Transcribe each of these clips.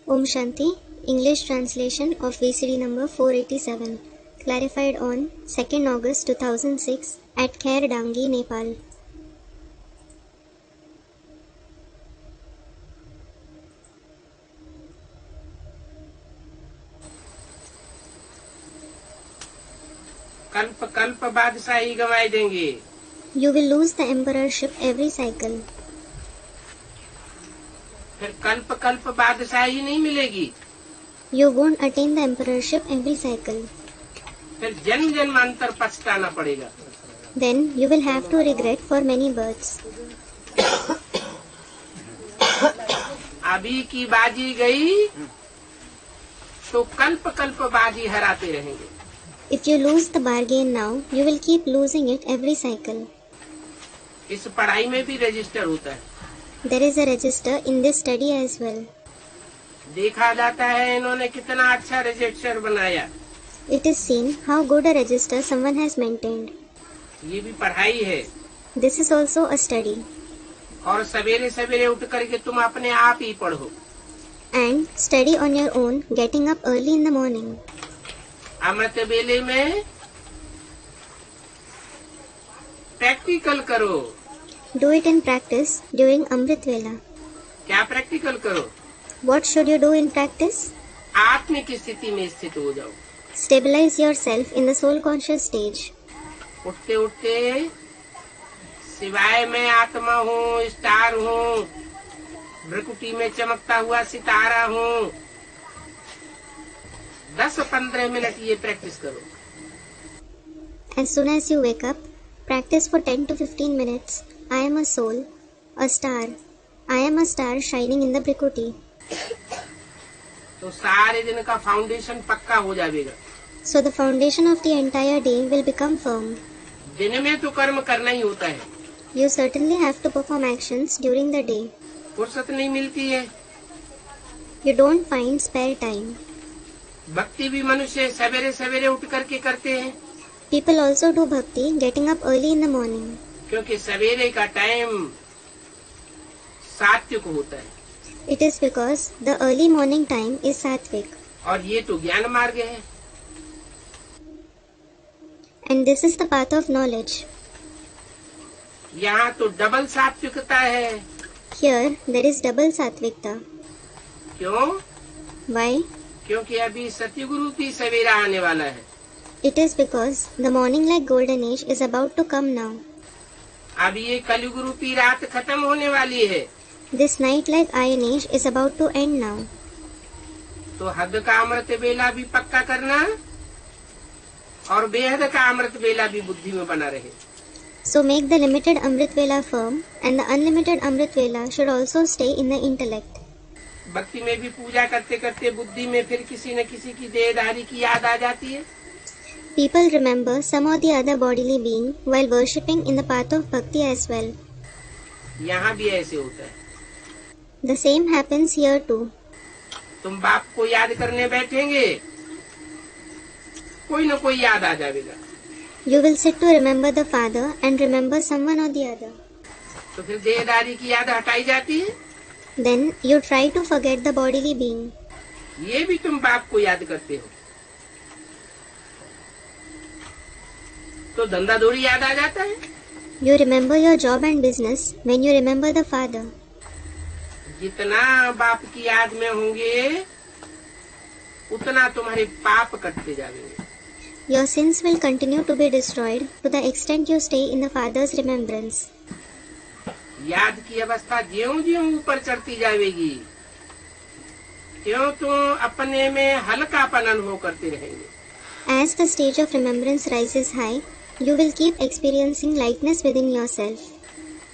Om Shanti, English translation of VCD number 487, clarified on 2nd August 2006 at Khair Dangi, Nepal. कल्प कल्प बादशाही गंवाई देंगे. You will lose the emperorship every cycle. फिर कल्प कल्प बादशाही नहीं मिलेगी. You won't attain the emperorship every cycle. फिर जन्म जन्मांतर पछताना पड़ेगा. Then you will have to regret for many births. अभी की बाजी गई तो कल्प कल्प बाजी हराते रहेंगे. If you lose the bargain now, you will keep losing it every cycle. इस पढ़ाई में भी रजिस्टर होता है. There is a register in this study as well. देखा जाता है इन्होंने कितना अच्छा रजिस्टर बनाया. It is seen how good a register someone has maintained. ये भी पढ़ाई है. This is also a study. और सवेरे सवेरे उठ करके तुम अपने आप ही पढ़ो. And study on your own, getting up early in the morning. अमृत वेले में प्रैक्टिकल करो. Do it in practice during Amrit Vela. क्या प्रैक्टिकल करो? What should you do in practice? आत्म की स्थिति में स्थित हो जाओ. Stabilize yourself in the soul conscious stage. उठते उठते सिवाय मैं आत्मा हूँ, स्टार हूँ, भ्रकुटी में चमकता हुआ सितारा हूँ, 10-15 मिनट ये प्रैक्टिस करो. As soon as you wake up, practice for 10 to 15 minutes. I am a soul, a star. I am a star shining in the Brikuti. तो सारे दिन का फाउंडेशन पक्का हो जाएगा. So the foundation of the entire day will become firm. दिन में तो कर्म करना ही होता है. You certainly have to perform actions during the day. फुर्सत नहीं मिलती है. You don't find spare time. भक्ति भी मनुष्य सवेरे सवेरे उठ करके करते हैं. People also do bhakti getting up early in the morning. क्योंकि सवेरे का टाइम सात्विक होता है. It is because the early morning time is sattvic. और ये तो ज्ञान मार्ग है. And this is the path of knowledge. यहाँ तो डबल सात्विकता है. Here there is double sattvikta. क्यों? Why? क्योंकि अभी सतयुग की सवेरा आने वाला है. It is because the morning like golden age is about to come now. अब ये कलयुग रूपी रात खत्म होने वाली है. This night like iron age is about to end now. तो हद का अमृत वेला भी पक्का करना और बेहद का अमृत वेला भी बुद्धि में बना रहे. So make the limited Amrit Vela firm and the unlimited Amrit Vela should also stay in the intellect. भक्ति में भी पूजा करते करते बुद्धि में फिर किसी न किसी की देहधारी की याद आ जाती है. People remember some or the other bodily being while worshipping in the path of bhakti as well. यहाँ भी ऐसे होता है. The same happens here too. तुम बाप को याद करने बैठेंगे, कोई न कोई याद आ जाएगा. You will sit to remember the father and remember someone or the other. तो फिर देहधारी की याद हटाई जाती है. Then you try to forget the bodily being. ये भी तुम बाप को याद करते हो तो धंधा दौड़ी याद आ जाता है. You remember your job and business when you remember the father. जितना बाप की याद में होंगे उतना तुम्हारे पाप कटते जाएंगे. Your sins will continue to be destroyed to the extent you stay in the father's remembrance. याद की अवस्था ज्यों-ज्यों ऊपर चढ़ती जाएगी त्यों तुम अपने में हल्कापन अनुभव करते रहेंगे. As the stage of remembrance rises high, you will keep experiencing lightness within yourself.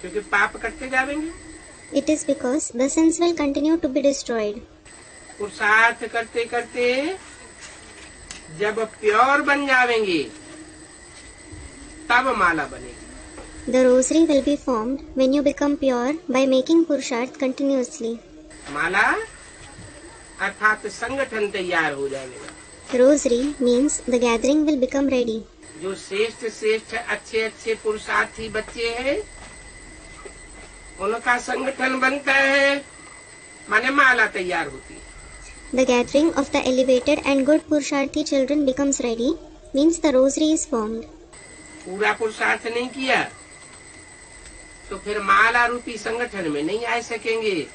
क्योंकि पाप कटते जाएंगे. It is because the sins will continue to be destroyed. पुरुषार्थ करते करते जब प्योर बन जाएंगे तब माला बनेगी. The rosary will be formed when you become pure by making purusharth continuously. माला अर्थात संगठन तैयार हो जाएगा. Rosary means the gathering will become ready. जो श्रेष्ठ श्रेष्ठ अच्छे अच्छे पुरुषार्थी बच्चे हैं उनका संगठन बनता है, माने माला तैयार होती है. The gathering of the elevated and good Purusharthi children becomes ready, means the rosary is formed. पूरा पुरुषार्थ नहीं किया तो फिर माला रूपी संगठन में नहीं आ सकेंगे,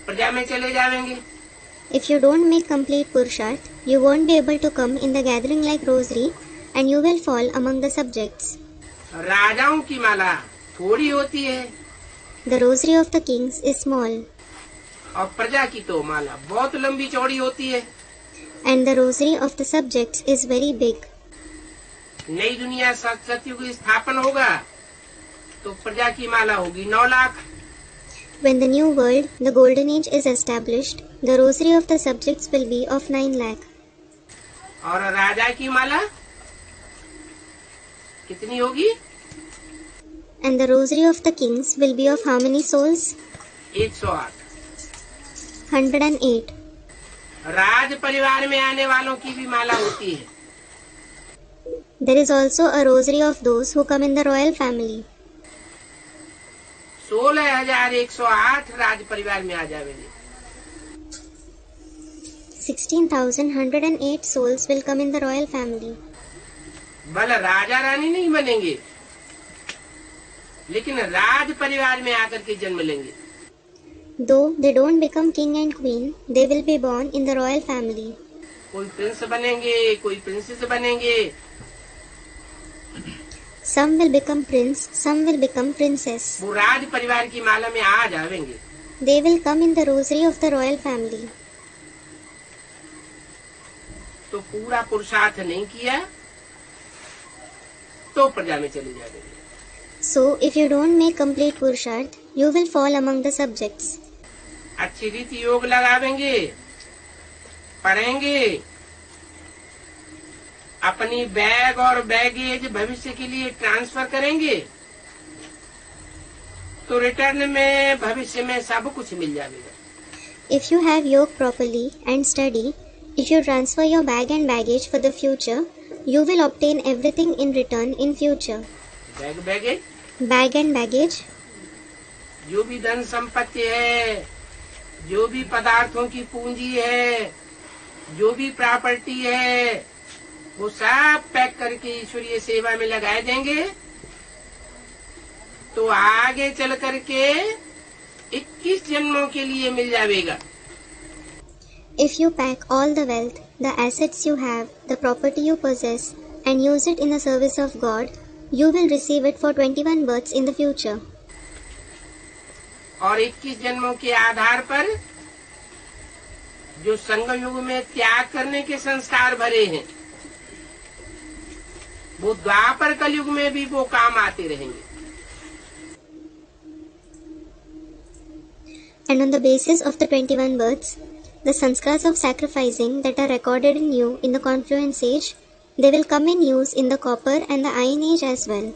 प्रजा में चले जाएंगे। If you don't make complete Purusharth, you won't be able to come in the gathering like rosary and you will fall among the subjects. राजाओं की माला थोड़ी होती है The rosary of the kings is small और प्रजा की तो माला बहुत लंबी चौड़ी होती है। and the rosary of the subjects is very big. नई दुनिया सतयुग स्थापन होगा तो प्रजा की माला होगी 9 lakh. When the new world, the golden age is established, the rosary of the subjects will be of 9 lakh. और राजा की माला कितनी होगी? And the rosary of the kings will be of how many souls? 108। 108. राज परिवार में आने वालों की भी माला होती है। There is also a rosary of those who come in the royal family. 16,108 राज परिवार में आ जाएंगे। 16,108 souls will come in the royal family. भले राजा रानी नहीं बनेंगे लेकिन राज परिवार में आकर के जन्म लेंगे। Though they don't become king and queen, they will be born in the royal family. कोई प्रिंस बनेंगे, कोई प्रिंसेस बनेंगे। Some will become prince, some will become princess. वो राज परिवार की माला में आ जाएंगे। They will come in the rosary of the royal family. तो पूरा पुरुषार्थ नहीं किया तो प्रजा में चले जाएंगे। So, if you don't make complete Purusharth, you will fall among the subjects. अच्छी रीति योग लगावेंगे, पढ़ेंगे, अपनी बैग और बैगेज भविष्य के लिए ट्रांसफर करेंगे तो रिटर्न में भविष्य में सब कुछ मिल जाएगा। If you have yoga properly and study, if you transfer your bag and baggage for the future, you will obtain everything in return in future. Bag baggage, Bag and baggage, जो भी धन संपत्ति है, जो भी पदार्थों की पूंजी है, जो भी प्रॉपर्टी है, वो सब पैक करके ईश्वरीय सेवा में लगाए देंगे तो आगे चल करके 21 जन्मों के लिए मिल जाएगा। if you pack all the wealth, the assets you have, the property you possess, and use it in the service of God, you will receive it for 21 births in the future. और 21 जन्मों के आधार पर जो संगम युग में त्याग करने के संस्कार भरे हैं वो द्वापर कलयुग में भी वो काम आते रहेंगे। And on the basis of the 21 births, the sanskars of sacrificing that are recorded in you in the confluence age, they will come in use in the copper and the iron age as well.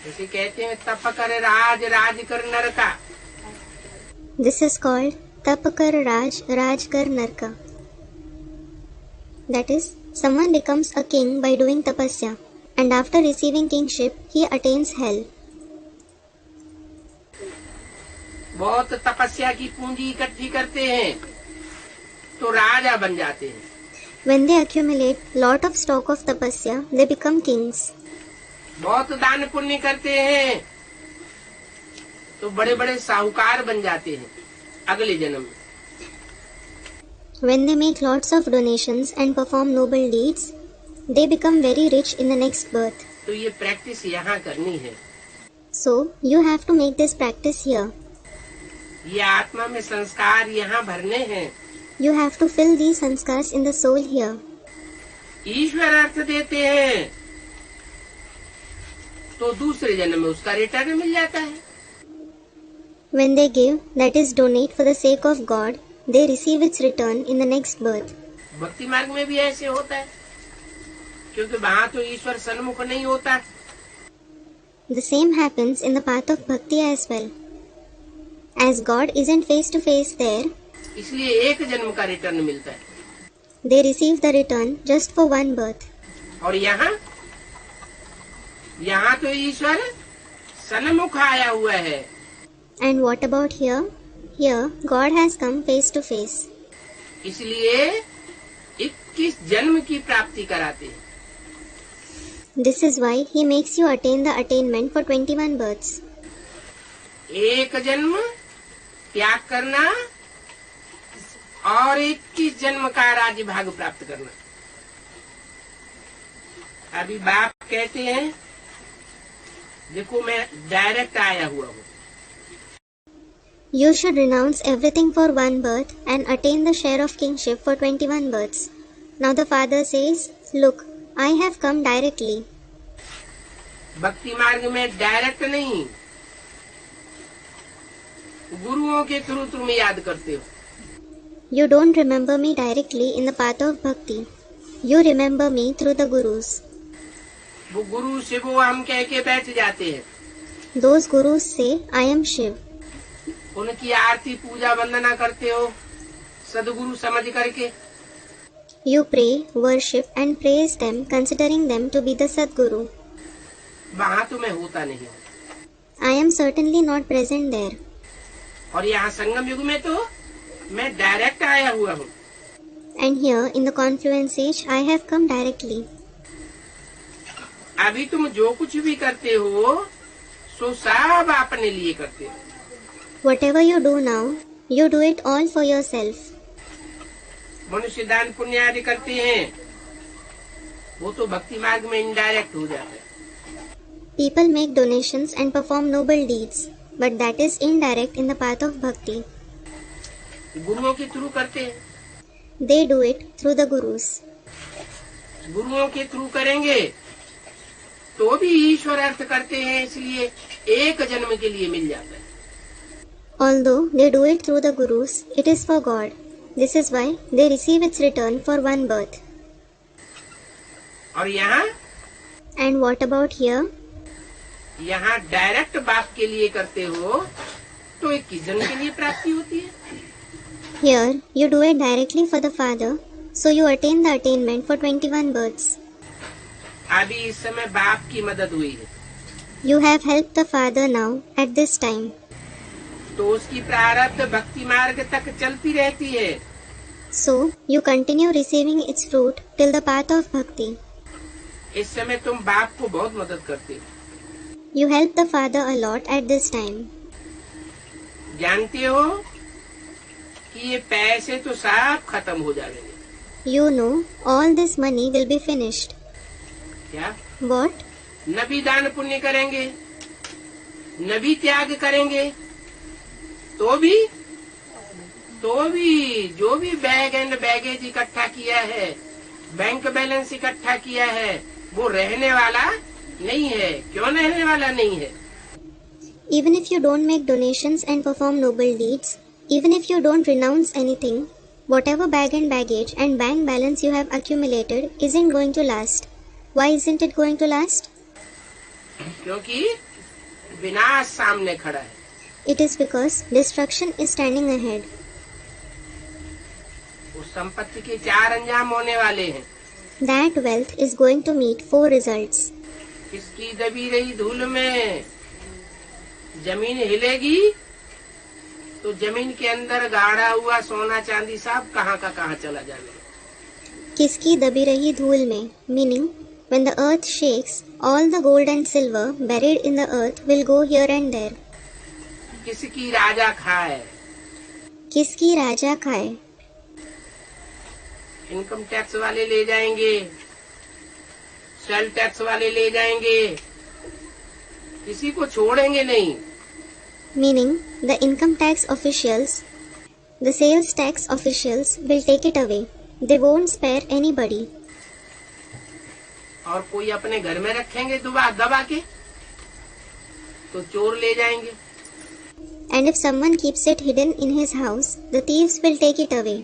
जैसे कहते हैं तप कर राज, राज कर नरका। This is called tap kar raj, raj kar narka. That is, someone becomes a king by doing tapasya, and after receiving kingship, he attains hell. बहुत तपस्या की पूंजी इकट्ठी करते हैं तो राजा बन जाते हैं। When they accumulate lot of stock of tapasya, they become kings. बहुत दान पुण्य करते हैं तो बड़े बड़े साहूकार बन जाते हैं अगले जन्म में। When they make lots of donations and perform noble deeds, they become very rich in the next birth. तो ये प्रैक्टिस यहाँ करनी है। So, you have to make this practice here. ये आत्मा में संस्कार यहाँ भरने हैं। You have to fill these sanskars in the soul here. ईश्वर अर्थ देते हैं तो दूसरे जन्म में उसका रिटर्न मिल जाता है। When they give, that is donate for the sake of God, they receive its return in the next birth. भक्ति मार्ग में भी ऐसे होता है क्योंकि वहाँ तो ईश्वर सन्मुख नहीं होता। The same happens in the path of bhakti as well. As God isn't face to face there, इसलिए एक जन्म का रिटर्न मिलता है। they receive the return just for one birth. और यहाँ तो ईश्वर सन्मुख आया हुआ है। And what about here? Here, God has come face to face. इसलिए 21 जन्म की प्राप्ति कराते हैं। This is why He makes you attain the attainment for 21 births. एक जन्म त्याग करना और 21 जन्म का राज्य भाग प्राप्त करना। अभी बाप कहते हैं, देखो मैं डायरेक्ट आया हुआ हूँ। You should renounce everything for one birth and attain the share of kingship for 21 births. Now the Father says, Look, I have come directly. भक्ति मार्ग में डायरेक्ट नहीं, गुरुओं के थ्रू तुम याद करते हो। You don't remember me directly in the path of bhakti. You remember me through the gurus. वो गुरु शिव हम कह के बैठ जाते हैं। Those gurus say, I am Shiv. उनकी आरती पूजा वंदना करते हो सदगुरु समझ करके। You pray, worship and praise them, considering them to be the Sadguru. वहाँ तो मैं होता नहीं हूँ। I am certainly not present there. और यहाँ संगम युग में तो मैं डायरेक्ट आया हुआ हूँ। And here, in the confluence age, I have come directly. अभी तुम जो कुछ भी करते हो सो सब अपने लिए करते हो। Whatever you do now, you do it all for yourself. मनुष्य दान पुण्य आदि करते हैं, वो तो भक्ति मार्ग में इनडायरेक्ट हो जाता है। People make donations and perform noble deeds, but that is indirect in the path of bhakti. गुरुओं के थ्रू करते हैं। They do it through the gurus. गुरुओं के थ्रू करेंगे तो भी ईश्वर अर्थ करते हैं, इसलिए एक जन्म के लिए मिल जाता है। Although they do it through the gurus, it is for God. This is why they receive its return for one birth. और यहाँ And what about here? यहाँ डायरेक्ट बाप के लिए करते हो तो 21 जन्म के लिए प्राप्ति होती है। Here, you do it directly for the Father, so you attain the attainment for 21 births. अभी इस समय बाप की मदद हुई है You have helped the Father now at this time. तो उसकी प्रारब्ध भक्ति मार्ग तक चलती रहती है। So, you continue receiving its fruit till the path of bhakti. इस समय तुम बाप को बहुत मदद करते हो। You help the Father a lot at this time. जानते हो कि ये पैसे तो सब खत्म हो जाएंगे। You know all this money will be finished. क्या? What? न भी दान पुण्य करेंगे, न भी त्याग करेंगे, तो भी जो भी बैग एंड बैगेज इकट्ठा किया है, बैंक बैलेंस इकट्ठा किया है, वो रहने वाला नहीं है। क्यों रहने वाला नहीं है? Even if you don't make donations and perform noble deeds, even if you don't renounce anything, whatever bag and baggage and bank balance you have accumulated isn't going to last. Why isn't it going to last? क्योंकि विनाश सामने खड़ा है। It is because destruction is standing ahead. उस संपत्ति के 4 अंजाम होने वाले हैं। That wealth is going to meet 4 results. किसकी दबी रही धूल में जमीन हिलेगी तो जमीन के अंदर गाड़ा हुआ सोना चांदी सब कहाँ का कहाँ चला जाएगा। किसकी दबी रही धूल में, meaning when the earth shakes, all the gold and silver buried in the earth will go here and there. किसकी राजा खाए, किसकी राजा खाए, इनकम टैक्स वाले ले जाएंगे, सेल टैक्स वाले ले जाएंगे, किसी को छोड़ेंगे नहीं। meaning the income tax officials, the sales tax officials will take it away. They won't spare anybody. और कोई अपने घर में रखेंगे दबा के तो चोर ले जाएंगे। And if someone keeps it hidden in his house, the thieves will take it away.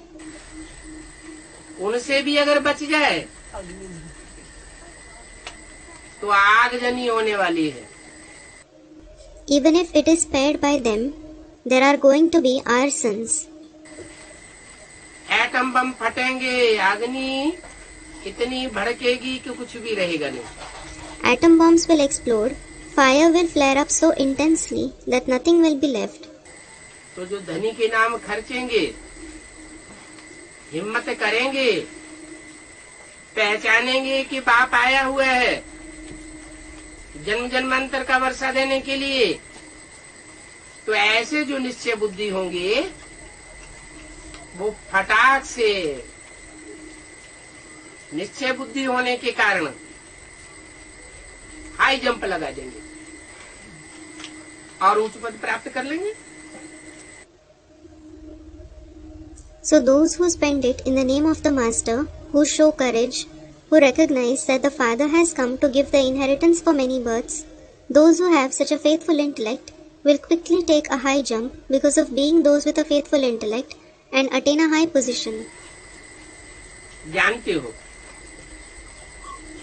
उनसे भी अगर बच जाए तो आगजनी होने वाली है। Even if it is spared by them, there are going to be arsons. Atom bomb फटेंगे, अग्नि इतनी भड़केगी कि कुछ भी रहेगा नहीं। Atom bombs will explode. Fire will flare up so intensely that nothing will be left. तो जो धनी के नाम खर्चेंगे, हिम्मत करेंगे, पहचानेंगे कि बाप आया हुआ है जन्म जन्मांतर का वर्षा देने के लिए, तो ऐसे जो निश्चय बुद्धि होंगे वो फटाक से निश्चय बुद्धि होने के कारण हाई जंप लगा देंगे और उच्च पद प्राप्त कर लेंगे। So those who spend it in the name of the Master, who show courage, who recognize that the Father has come to give the inheritance for many births, those who have such a faithful intellect will quickly take a high jump because of being those with a faithful intellect and attain a high position. जानते हो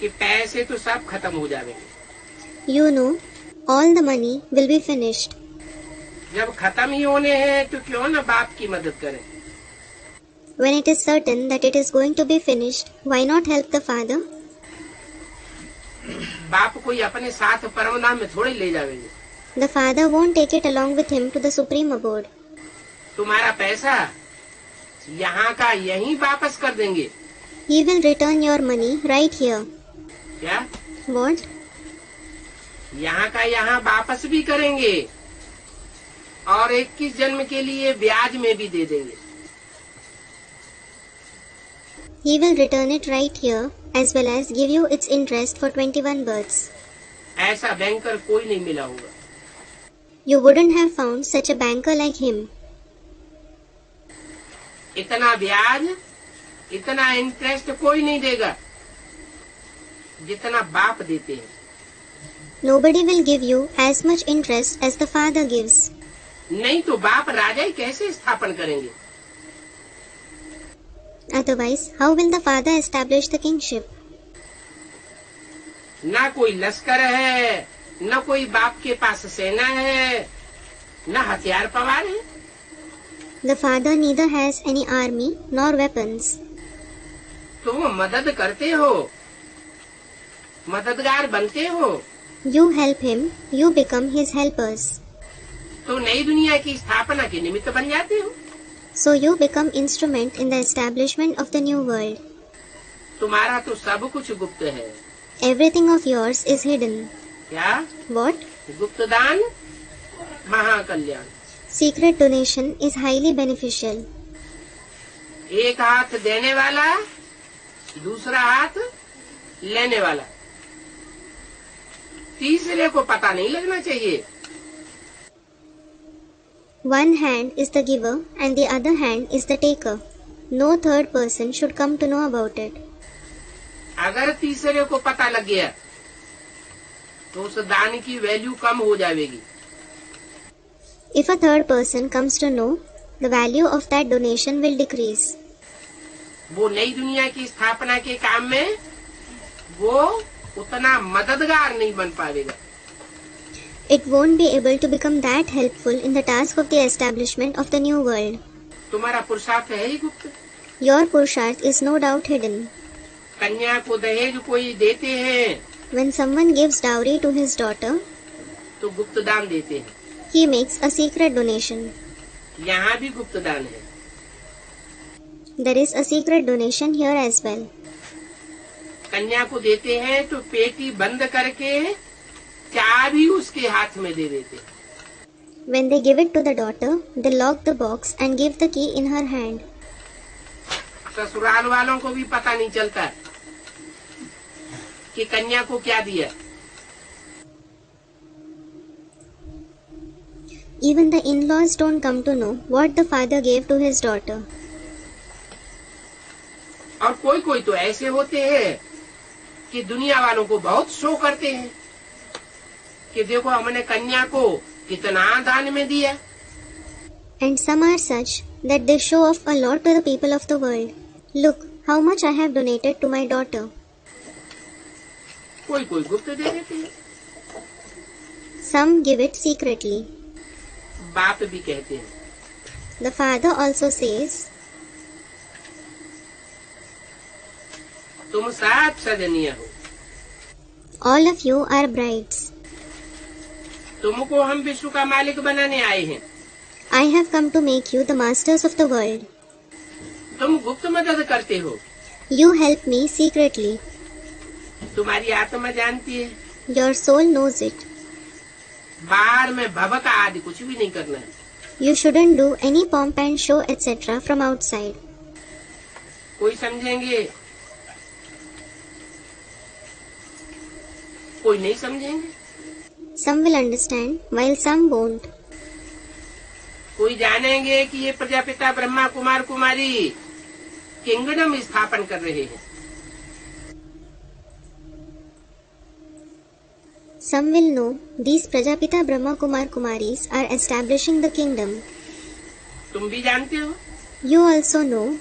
कि पैसे तो सब खत्म हो जाएंगे। You know, all the money will be finished. जब खत्म ही होने हैं तो क्यों न बाप की मदद करें। When it is certain that it is going to be finished, why not help the Father? बाप कोई अपने साथ परम धाम में थोड़ी ले जाएंगे। The Father won't take it along with him to the supreme abode. तुम्हारा पैसा यहाँ का यहीं वापस कर देंगे। He will return your money right here. क्या? What? यहाँ का यहाँ वापस भी करेंगे और 21 जन्म के लिए ब्याज में भी दे देंगे। He will return it right here as well as give you its interest for 21 births. ऐसा बैंकर कोई नहीं मिला होगा। You wouldn't have found such a banker like him. इतना ब्याज, इतना इंटरेस्ट कोई नहीं देगा जितना बाप देते हैं। Nobody will give you as much interest as the Father gives. नहीं तो बाप राजा ही कैसे स्थापन करेंगे। Otherwise, how will the Father establish the kingship? ना कोई लश्कर है, न कोई बाप के पास सेना है, न हथियार पवार है। The Father neither has any army nor weapons. तुम मदद करते हो, मददगार बनते हो, You help him, you become his helpers. तो नई दुनिया की स्थापना के निमित्त बन जाते हो। So you become instrument in the establishment of the new world. तुम्हारा तो सब कुछ गुप्त है। Everything of yours is hidden. क्या? What? गुप्त दान महाकल्याण। Secret donation is highly beneficial. एक हाथ देने वाला, दूसरा हाथ लेने वाला, तीसरे को पता नहीं लगना चाहिए। One hand is the giver and the other hand is the taker. No third person should come to know about it. अगर तीसरे को पता लग गया तो उस दान की वैल्यू कम हो जाएगी। If a third person comes to know, the value of that donation will decrease. वो नई दुनिया की स्थापना के काम में वो उतना मददगार नहीं बन पाएगा। It won't be able to become that helpful in the task of the establishment of the new world. तुम्हारा पुरुषार्थ है ही गुप्त। Your Purusharth is no doubt hidden. कन्या को दहेज कोई देते हैं When someone gives dowry to his daughter, तो गुप्त दान देते हैं। he makes a secret donation. यहाँ भी गुप्त दान है। There is a secret donation here as well. कन्या को देते हैं तो पेटी बंद करके चाबी उसके हाथ में दे देते हैं। When they give it to the daughter, they lock the box and give the key in her hand. ससुराल वालों को भी पता नहीं चलता कि कन्या को क्या दिया। Even the in-laws don't come to know what the father gave to his daughter. और कोई कोई तो ऐसे होते हैं कि दुनिया वालों को बहुत शो करते हैं कि देखो हमने कन्या को कितना दान में दिया। And some are such that they show off a lot to the people of the world. Look how much I have donated to my daughter. कोई कोई गुप्त दे देते हैं। Some give it secretly. बाप भी कहते हैं। The father also says, तुम सब सजनीय हो। all of you are brides. तुमको हम विश्व का मालिक बनाने आए हैं। I have come to make you the masters of the world. तुम गुप्त मदद करते हो, You help me secretly. तुम्हारी आत्मा जानती है। Your soul knows it. बाहर में भभका आदि कुछ भी नहीं करना है। You shouldn't do any pomp and show etc. from outside. कोई समझेंगे, कोई नहीं समझेंगे। Some will understand, while some won't. कोई जानेंगे कि ये प्रजापिता ब्रह्मा कुमार कुमारी किंगडम स्थापन कर रहे हैं। Some will know these Prajapita Brahma Kumar Kumaris are establishing the kingdom. तुम भी जानते हो, You also know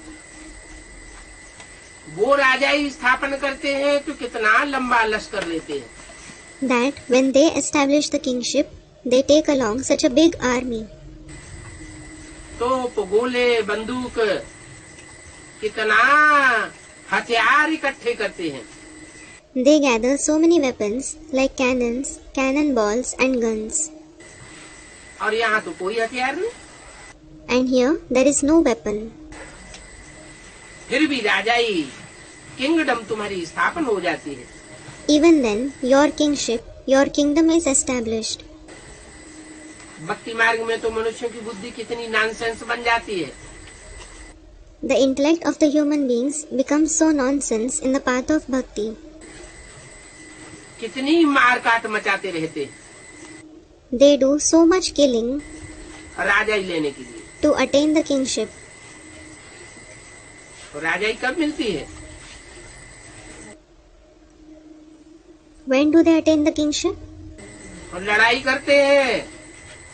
वो राजा ही स्थापन करते हैं तो कितना लंबा लश्कर लेते हैं। that when they establish the kingship, they take along such a big army. तोप, गोले, बंदूक, कितना हथियार इकट्ठे करते हैं। They gather so many weapons like cannons, cannonballs and guns. और यहाँ तो कोई हथियार नहीं, And here there is no weapon. फिर भी राजाई किंगडम तुम्हारी स्थापन हो जाती है। Even then, your kingship, your kingdom is established. भक्ति मार्ग में तो मनुष्यों की बुद्धि कितनी नॉनसेंस बन जाती है। The intellect of the human beings becomes so nonsense in the path of bhakti. कितनी मार काट मचाते रहते हैं They do so much killing राजाई लेने के लिए। to attain the kingship. तो राजाई कब मिलती है? When do they attain the kingship? और लड़ाई करते हैं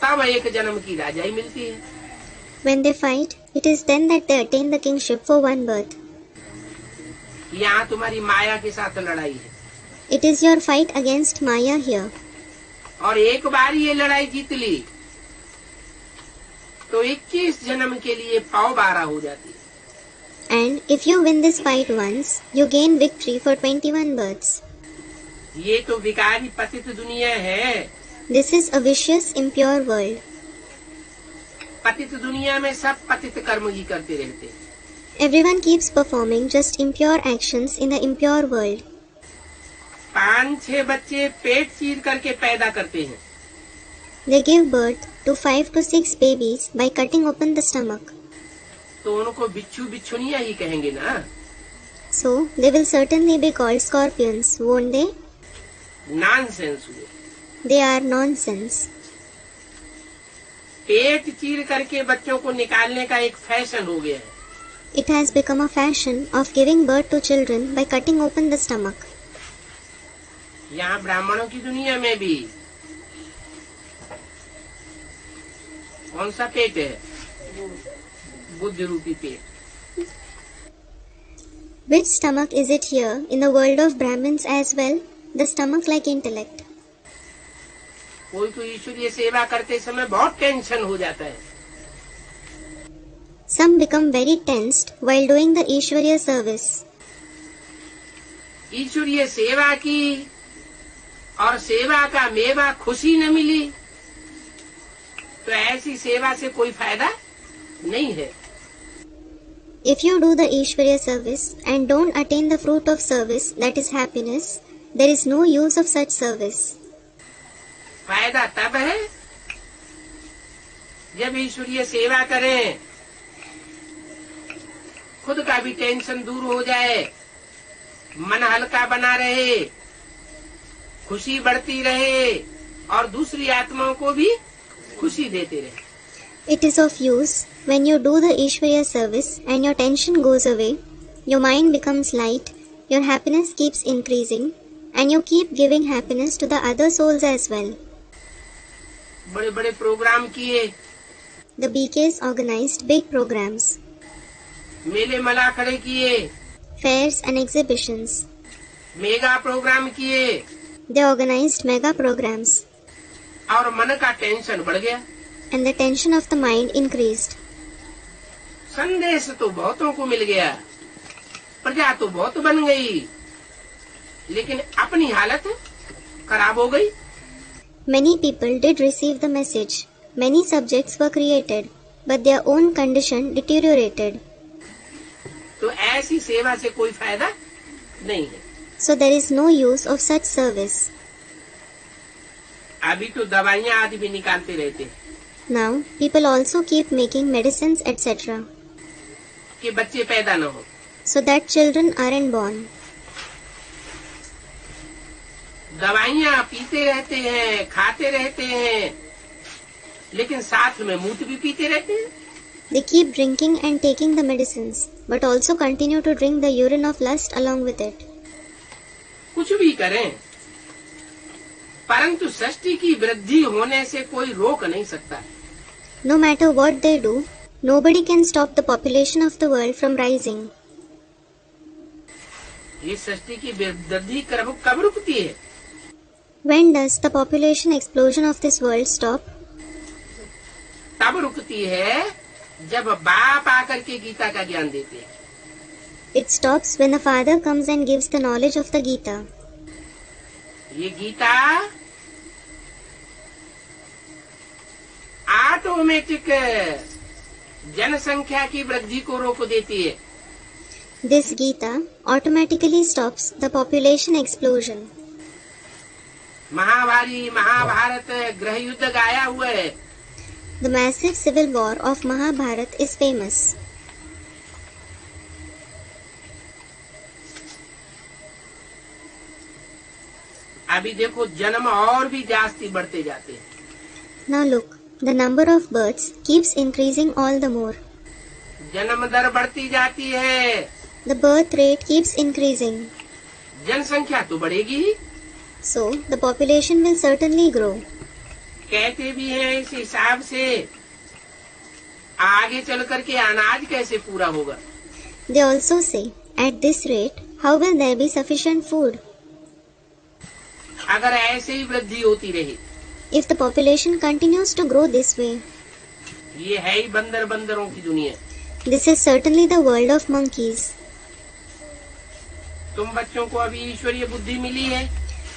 तब एक जन्म की राजाई मिलती है। When they fight, it is then that they attain the kingship for one birth. यहाँ तुम्हारी माया के साथ लड़ाई है It is your fight against Maya here. और एक बार ये लड़ाई जीत ली तो 21 जन्म के लिए पाव 12 हो जाती है। And if you win this fight once, you gain victory for 21 births. ये तो विकारी पतित दुनिया है। This is a vicious, impure world. पतित दुनिया में सब पतित कर्म ही करते रहते हैं। Everyone keeps performing just impure actions in the impure world. 5-6 बच्चे पेट चीर करके पैदा करते हैं। They give birth to 5 to 6 babies by cutting open the stomach. तो उनको बिच्छू बिच्छुनिया ही कहेंगे ना। So, they will certainly be called scorpions, won't they? Nonsense हुए। They are nonsense. पेट चीर करके बच्चों को निकालने का एक फैशन हो गया है। It has become a fashion of giving birth to children by cutting open the stomach. यहाँ ब्राह्मणों की दुनिया में भी कौन सा पेट है? बुद्धि रूपी पेट। Which stomach is it here in the world of Brahmins as well? The stomach like intellect. कोई तो ईश्वरीय सेवा करते समय बहुत टेंशन हो जाता है। Some become very tensed while doing the Ishwariya service. ईश्वरीय सेवा की और सेवा का मेवा खुशी न मिली तो ऐसी सेवा से कोई फायदा नहीं है। If you do the Ishwariya service and don't attain the fruit of service, that is happiness, there is no use of such service. फायदा तब है जब ईश्वरीय सेवा करें, खुद का भी टेंशन दूर हो जाए, मन हल्का बना रहे, खुशी बढ़ती रहे और दूसरी आत्माओं को भी खुशी देते रहे। It is of use when you do the Ishwariya service and your tension goes away, your mind becomes light, your happiness keeps increasing, and you keep giving happiness to the other souls as well. बड़े बड़े programme किए, The BKs organized big programs, मेले मला खड़े किए, fairs and exhibitions. Mega programme किए They organized mega programs, और मन का टेंशन बढ़ गया। and the tension of the mind increased. संदेश तो बहुतों को मिल गया, प्रजा तो बहुत बन गई, लेकिन अपनी हालत खराब हो गई। Many people did receive the message, Many subjects were created, but their own condition deteriorated. तो ऐसी सेवा से कोई फायदा नहीं है। So there is no use of such service. अभी तो दवाइयाँ आदि भी निकालते रहते हैं Now, people also keep making medicines, etc., कि बच्चे पैदा न हो। so that children aren't born. दवाइयाँ पीते रहते हैं, खाते रहते हैं, लेकिन साथ में मूत भी पीते रहते हैं। They keep drinking and taking the medicines, but also continue to drink the urine of lust along with it. कुछ भी करें, परंतु सृष्टि की वृद्धि होने से कोई रोक नहीं सकता। No matter what they do, nobody can stop the population of the world from rising. ये सृष्टि की वृद्धि कब रुकती है? When does the population explosion of this world stop? तब रुकती है जब बाप आकर के गीता का ज्ञान देते हैं। It stops when the father comes and gives the knowledge of the Gita. ये गीता ऑटोमेटिक जनसंख्या की वृद्धि को रोक देती है। This Gita automatically stops the population explosion. Mahabharat गृह युद्ध गाया हुआ है। The massive civil war of Mahabharata is famous. अभी देखो जन्म और भी जास्ती बढ़ते जाते हैं। Now look, the number of births keeps increasing all the more. जन्म दर बढ़ती जाती है, The birth rate keeps increasing. जनसंख्या तो बढ़ेगी ही। So, the population will certainly grow. कहते भी हैं इस हिसाब से आगे चल करके अनाज कैसे पूरा होगा। They also say, at this rate, how will there be sufficient food? अगर ऐसे ही वृद्धि होती रही, If the population continues to grow this way, ये है ही बंदरों की दुनिया। this is certainly the world of monkeys. तुम बच्चों को अभी ईश्वरीय बुद्धि मिली है,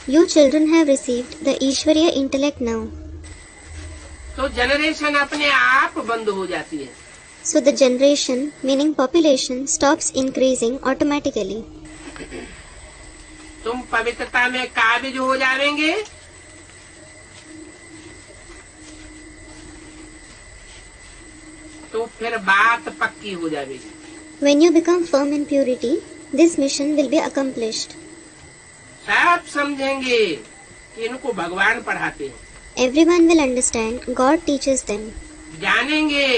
You children have received the Ishwariya intellect now. तो जनरेशन अपने आप बंद हो जाती है। So the generation, meaning population, stops increasing automatically. तुम पवित्रता में काबिज हो जाएंगे, तो फिर बात पक्की हो जाएगी। When you become firm in purity, this mission will be accomplished. सब समझेंगे कि इनको भगवान पढ़ाते हैं। Everyone will understand God teaches them. जानेंगे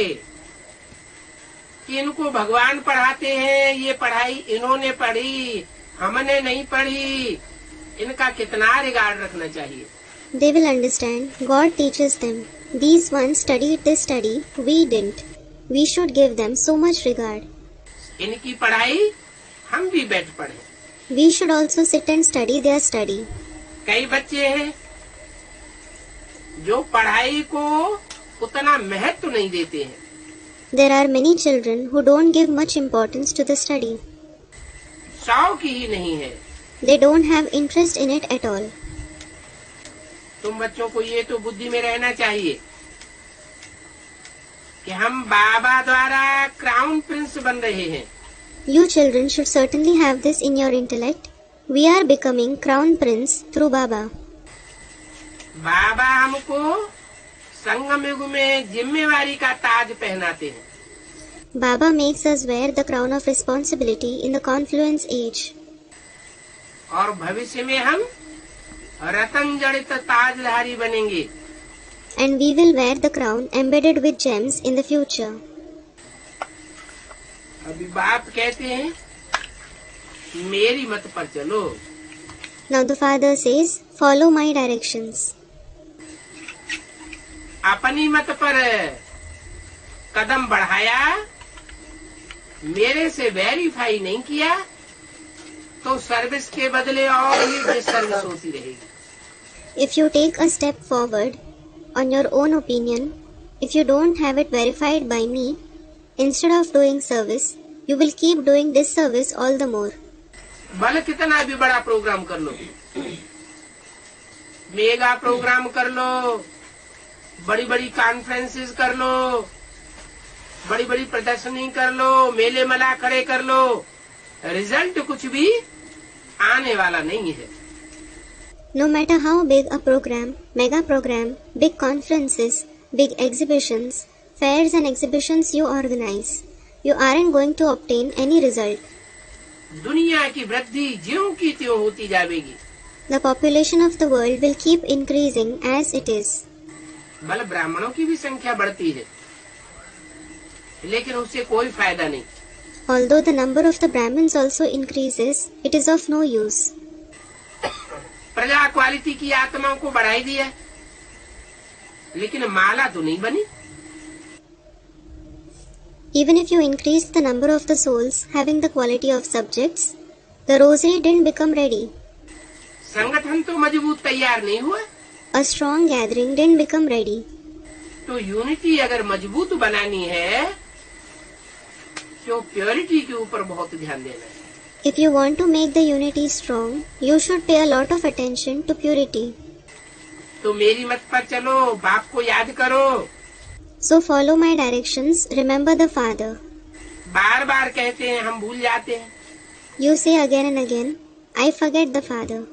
कि इनको भगवान पढ़ाते हैं, ये पढ़ाई इन्होंने पढ़ी, हमने नहीं पढ़ी, इनका कितना रिगार्ड रखना चाहिए। They will understand God teaches them. These ones studied this study, we didn't. We should give them so much regard. इनकी पढ़ाई हम भी बैठ पढ़े। We should also sit and study their study. कई बच्चे हैं जो पढ़ाई को उतना महत्व नहीं देते हैं। There are many children who don't give much importance to the study. शौक ही नहीं है। They don't have interest in it at all. तुम बच्चों को ये तो बुद्धि में रहना चाहिए कि हम बाबा द्वारा क्राउन प्रिंस बन रहे हैं। You children should certainly have this in your intellect. We are becoming crown prince through Baba. बाबा हमको संगम युग में जिम्मेवारी का ताज पहनाते हैं। Baba makes us wear the crown of responsibility in the confluence age. और भविष्य में हम रतन जड़ित ताजधारी बनेंगे। And we will wear the crown embedded with gems in the future. अभी बाप कहते हैं मेरी मत पर चलो। Now the father says, follow my directions. अपनी मत पर कदम बढ़ाया, मेरे से वेरीफाई नहीं किया, तो सर्विस के बदले और ही डिसर्विस होती रहेगी। If you take a step forward on your own opinion, if you don't have it verified by me, instead of doing service, you will keep doing disservice all the more. भले कितना भी बड़ा programme कर लो, mega programme कर लो, बड़ी बड़ी conferences कर लो, बड़ी बड़ी प्रदर्शनी कर लो, मेले मला खड़े कर लो, रिजल्ट कुछ भी आने वाला नहीं है। No matter how big a program, mega program, big conferences, big exhibitions, fairs and exhibitions you organize, you aren't going to obtain any result. दुनिया की वृद्धि ज्यों की त्यों होती जाएगी। The population of the world will keep increasing as it is. बल ब्राह्मणों की भी संख्या बढ़ती है, लेकिन उससे कोई फायदा नहीं। Although the number of the Brahmins also increases, it is of no use. प्रजा क्वालिटी की आत्माओं को बढ़ाई दिया, लेकिन माला तो नहीं बनी। Even if you increased the number of the souls having the quality of subjects, the rosary didn't become ready. संगठन तो मजबूत तैयार नहीं हुआ। A strong gathering didn't become ready. तो यूनिटी अगर मजबूत बनानी है तो प्योरिटी के ऊपर बहुत ध्यान देना है। If you want to make the unity strong, you should pay a lot of attention to purity. तो मेरी मत पर चलो, बाप को याद करो। So follow my directions, remember the Father. बार बार कहते हैं, हम भूल जाते हैं। You say again and again, I forget the Father.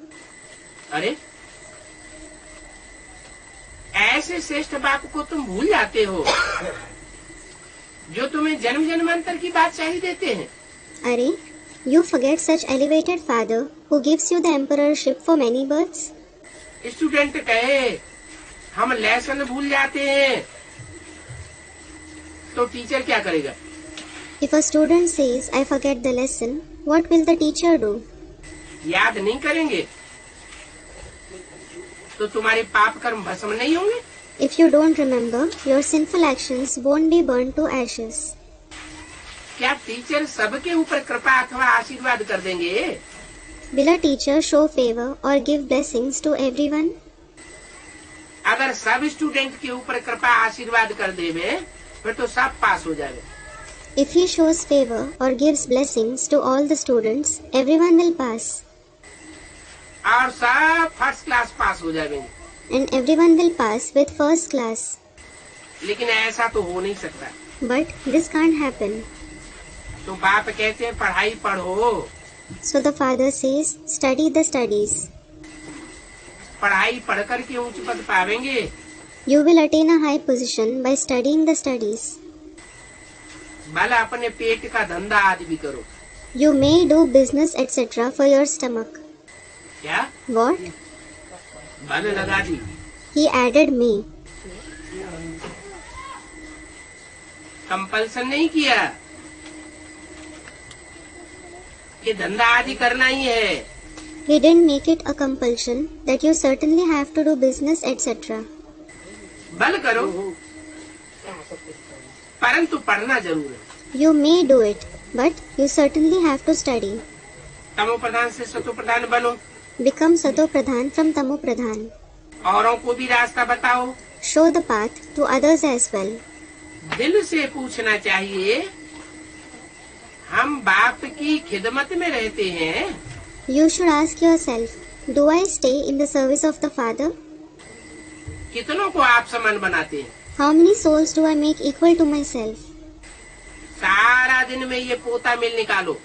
अरे ऐसे श्रेष्ठ बाप को तुम भूल जाते हो जो तुम्हें जन्म जन्मांतर की बादशाही देते हैं। Are, you forget such elevated Father who gives you the emperorship for many births? Student कहे हम लेसन भूल जाते हैं, तो टीचर क्या करेगा? If a student says, I forget the lesson, what will the teacher do? याद नहीं करेंगे तो तुम्हारे पाप कर्म भस्म नहीं होंगे। If you don't remember, your sinful actions won't be burned to ashes. क्या टीचर सबके ऊपर कृपा अथवा आशीर्वाद कर देंगे? Will a teacher show favor or give blessings to everyone? अगर सब स्टूडेंट के ऊपर कृपा आशीर्वाद कर देवे फिर तो सब पास हो जाएगा। If he shows favor or gives blessings to all the students, everyone will pass. और सब फर्स्ट क्लास पास हो जाएंगे। And everyone will pass with first class. लेकिन ऐसा तो हो नहीं सकता। But this can't happen. तो बाप कहते हैं पढ़ाई पढ़ो। So the Father says, study the studies. पढ़ाई पढ़ कर के ऊंच पद पावेंगे। You will attain a high position by studying the studies. भला अपने पेट का धंधा आज भी करो। You may do business etc. for your stomach. क्या? What? बल लगा दी। He added me. कंपल्सन नहीं किया, ये धंधा आज ही करना ही है। He didn't make it a compulsion that you certainly have to do business etc. बल करो, परंतु पढ़ना जरूर है। You may do it, but you certainly have to study. तमो प्रधान से सतो प्रधान बनो। Become Sato Pradhan from Tamo Pradhan. औरों को भी रास्ता बताओ। Show the path to others as well. दिल से पूछना चाहिए, हम बाप की खिदमत में रहते हैं? You should ask yourself, do I stay in the service of the Father? कितनों को आप समान बनाते हैं? How many souls do I make equal to myself? सारा दिन में ये पोता मिल निकालो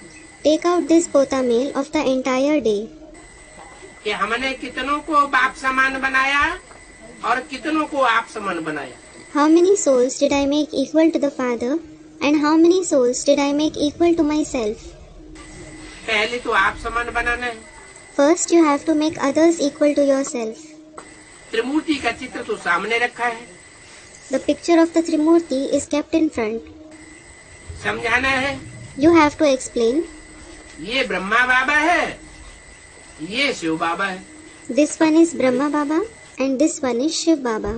Take out this pota meal of the entire day. कि हमने कितनों को बाप समान बनाया और कितनों को आप समान बनाया। How many souls did I make equal to the Father, and how many souls did I make equal to myself? पहले तो आप समान बनाना है। First, you have to make others equal to yourself. त्रिमूर्ति का चित्र तो सामने रखा है, The picture of the Trimurti is kept in front. समझाना है। You have to explain. ये ब्रह्मा बाबा है, ये शिव बाबा है। This one is Brahma Baba and this one is Shiv Baba.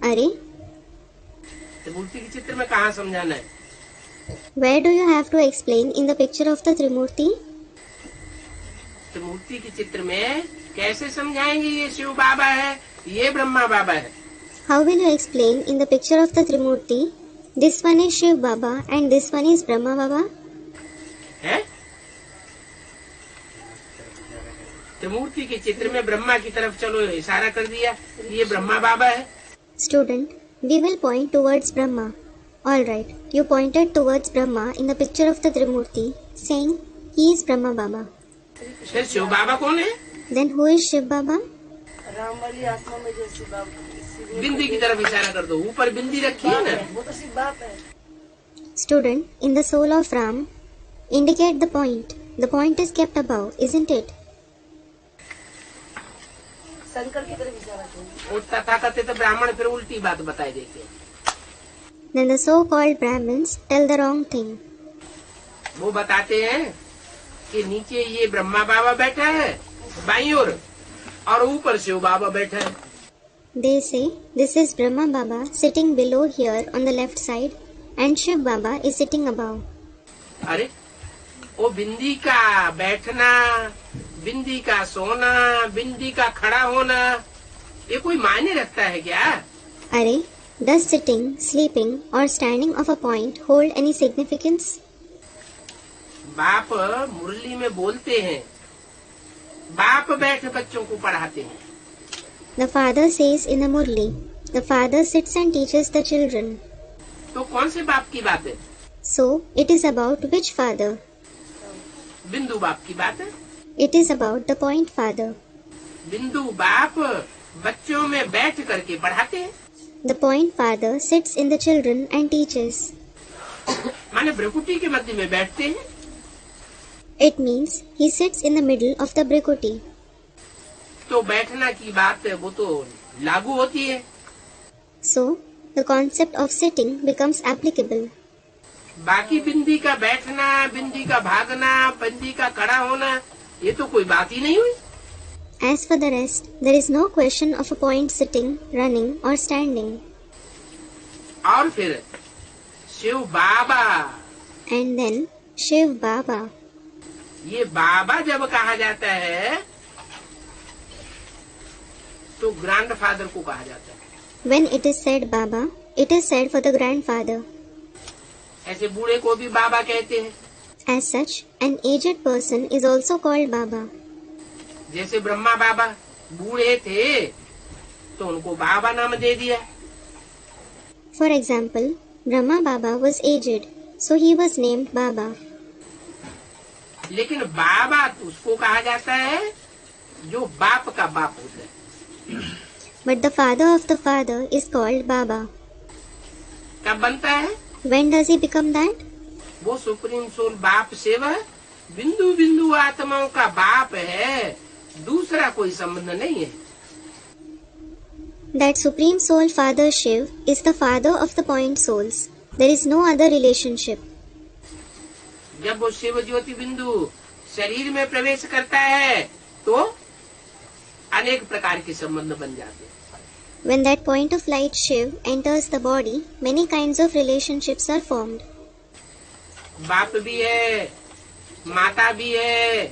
अरे, त्रिमूर्ति के चित्र में कहाँ समझाना है? where do you have to explain in the picture of the Trimurti? त्रिमूर्ति के चित्र में कैसे समझाएंगे ये शिव बाबा है, ये ब्रह्मा बाबा है? How will you explain in the picture of the Trimurti? This one is Shiv Baba and this one is Brahma Baba. है? त्रिमूर्ति के चित्र में ब्रह्मा की तरफ चलो इशारा कर दिया, ये ब्रह्मा बाबा है। Student, we will point towards Brahma. Alright, you pointed towards Brahma in the picture of the Trimurti, saying, he is Brahma Baba. फिर शिव बाबा कौन है? Then who is Shiv Baba? Ram वाली आत्मा में जो शिव बाबा बिंदी की तरफ इशारा कर दो, ऊपर बिंदी रखी है ना। वो तो शिव बाप है। Student, in the soul of Ram, indicate the point. The point is kept above, isn't it? Shankar की तरफ इशारा करो। वो तथाकथित ब्राह्मण फिर उल्टी बात बताए देते हैं। Then the so-called Brahmins tell the wrong thing. वो बताते हैं कि नीचे ये ब्रह्मा बाबा बैठा है बाईं ओर, और ऊपर शिव बाबा बैठा है। They say, this is Brahma Baba sitting below here on the left side and Shiv Baba is sitting above. अरे वो बिंदी का बैठना, बिंदी का सोना, बिंदी का खड़ा होना, ये कोई मायने रखता है क्या? Arey, does sitting, sleeping or standing of a point hold any significance? बाप मुरली में बोलते हैं, बाप बैठ बच्चों को पढ़ाते हैं। The father says in the Murli, the father sits and teaches the children. तो कौन से बाप की बात है? So, it is about which father? बिंदु बाप की बात है। It is about the point father. बिंदु बाप बच्चों में बैठ करके पढ़ाते हैं। The point father sits in the children and teaches. माने भ्रकुटी के मध्य में बैठते हैं। It means he sits in the middle of the Brikuti. तो बैठना की बात है वो तो लागू होती है। So, the concept of sitting becomes applicable. बाकी बिंदी का बैठना, बिंदी का भागना, बिंदी का खड़ा होना, ये तो कोई बात ही नहीं हुई। As for the rest, there is no question of a point sitting, running or standing. और फिर शिव बाबा, And then, Shiv Baba. ये बाबा जब कहा जाता है तो ग्रैंडफादर को कहा जाता है। When it is said Baba, it is said for the grandfather. ऐसे बूढ़े को भी बाबा कहते हैं। As such, an aged person is also called Baba. जैसे ब्रह्मा बाबा बूढ़े थे तो उनको बाबा नाम दे दिया। For example, Brahma Baba was aged, so he was named Baba. लेकिन बाबा तो उसको कहा जाता है जो बाप का बाप होता है। But the father of the father is called Baba. कब बनता है? When does he become that? वो सुप्रीम सोल बाप शिव बिंदु बिंदु आत्माओं का बाप है, दूसरा कोई संबंध नहीं है। That Supreme Soul Father Shiv is the father of the point souls. There is no other relationship. जब वो शिव ज्योति बिंदु शरीर में प्रवेश करता है तो अनेक प्रकार के संबंध बन जाते हैं। When that point of light Shiv enters the body, many kinds of relationships are formed. बाप भी है, माता भी है,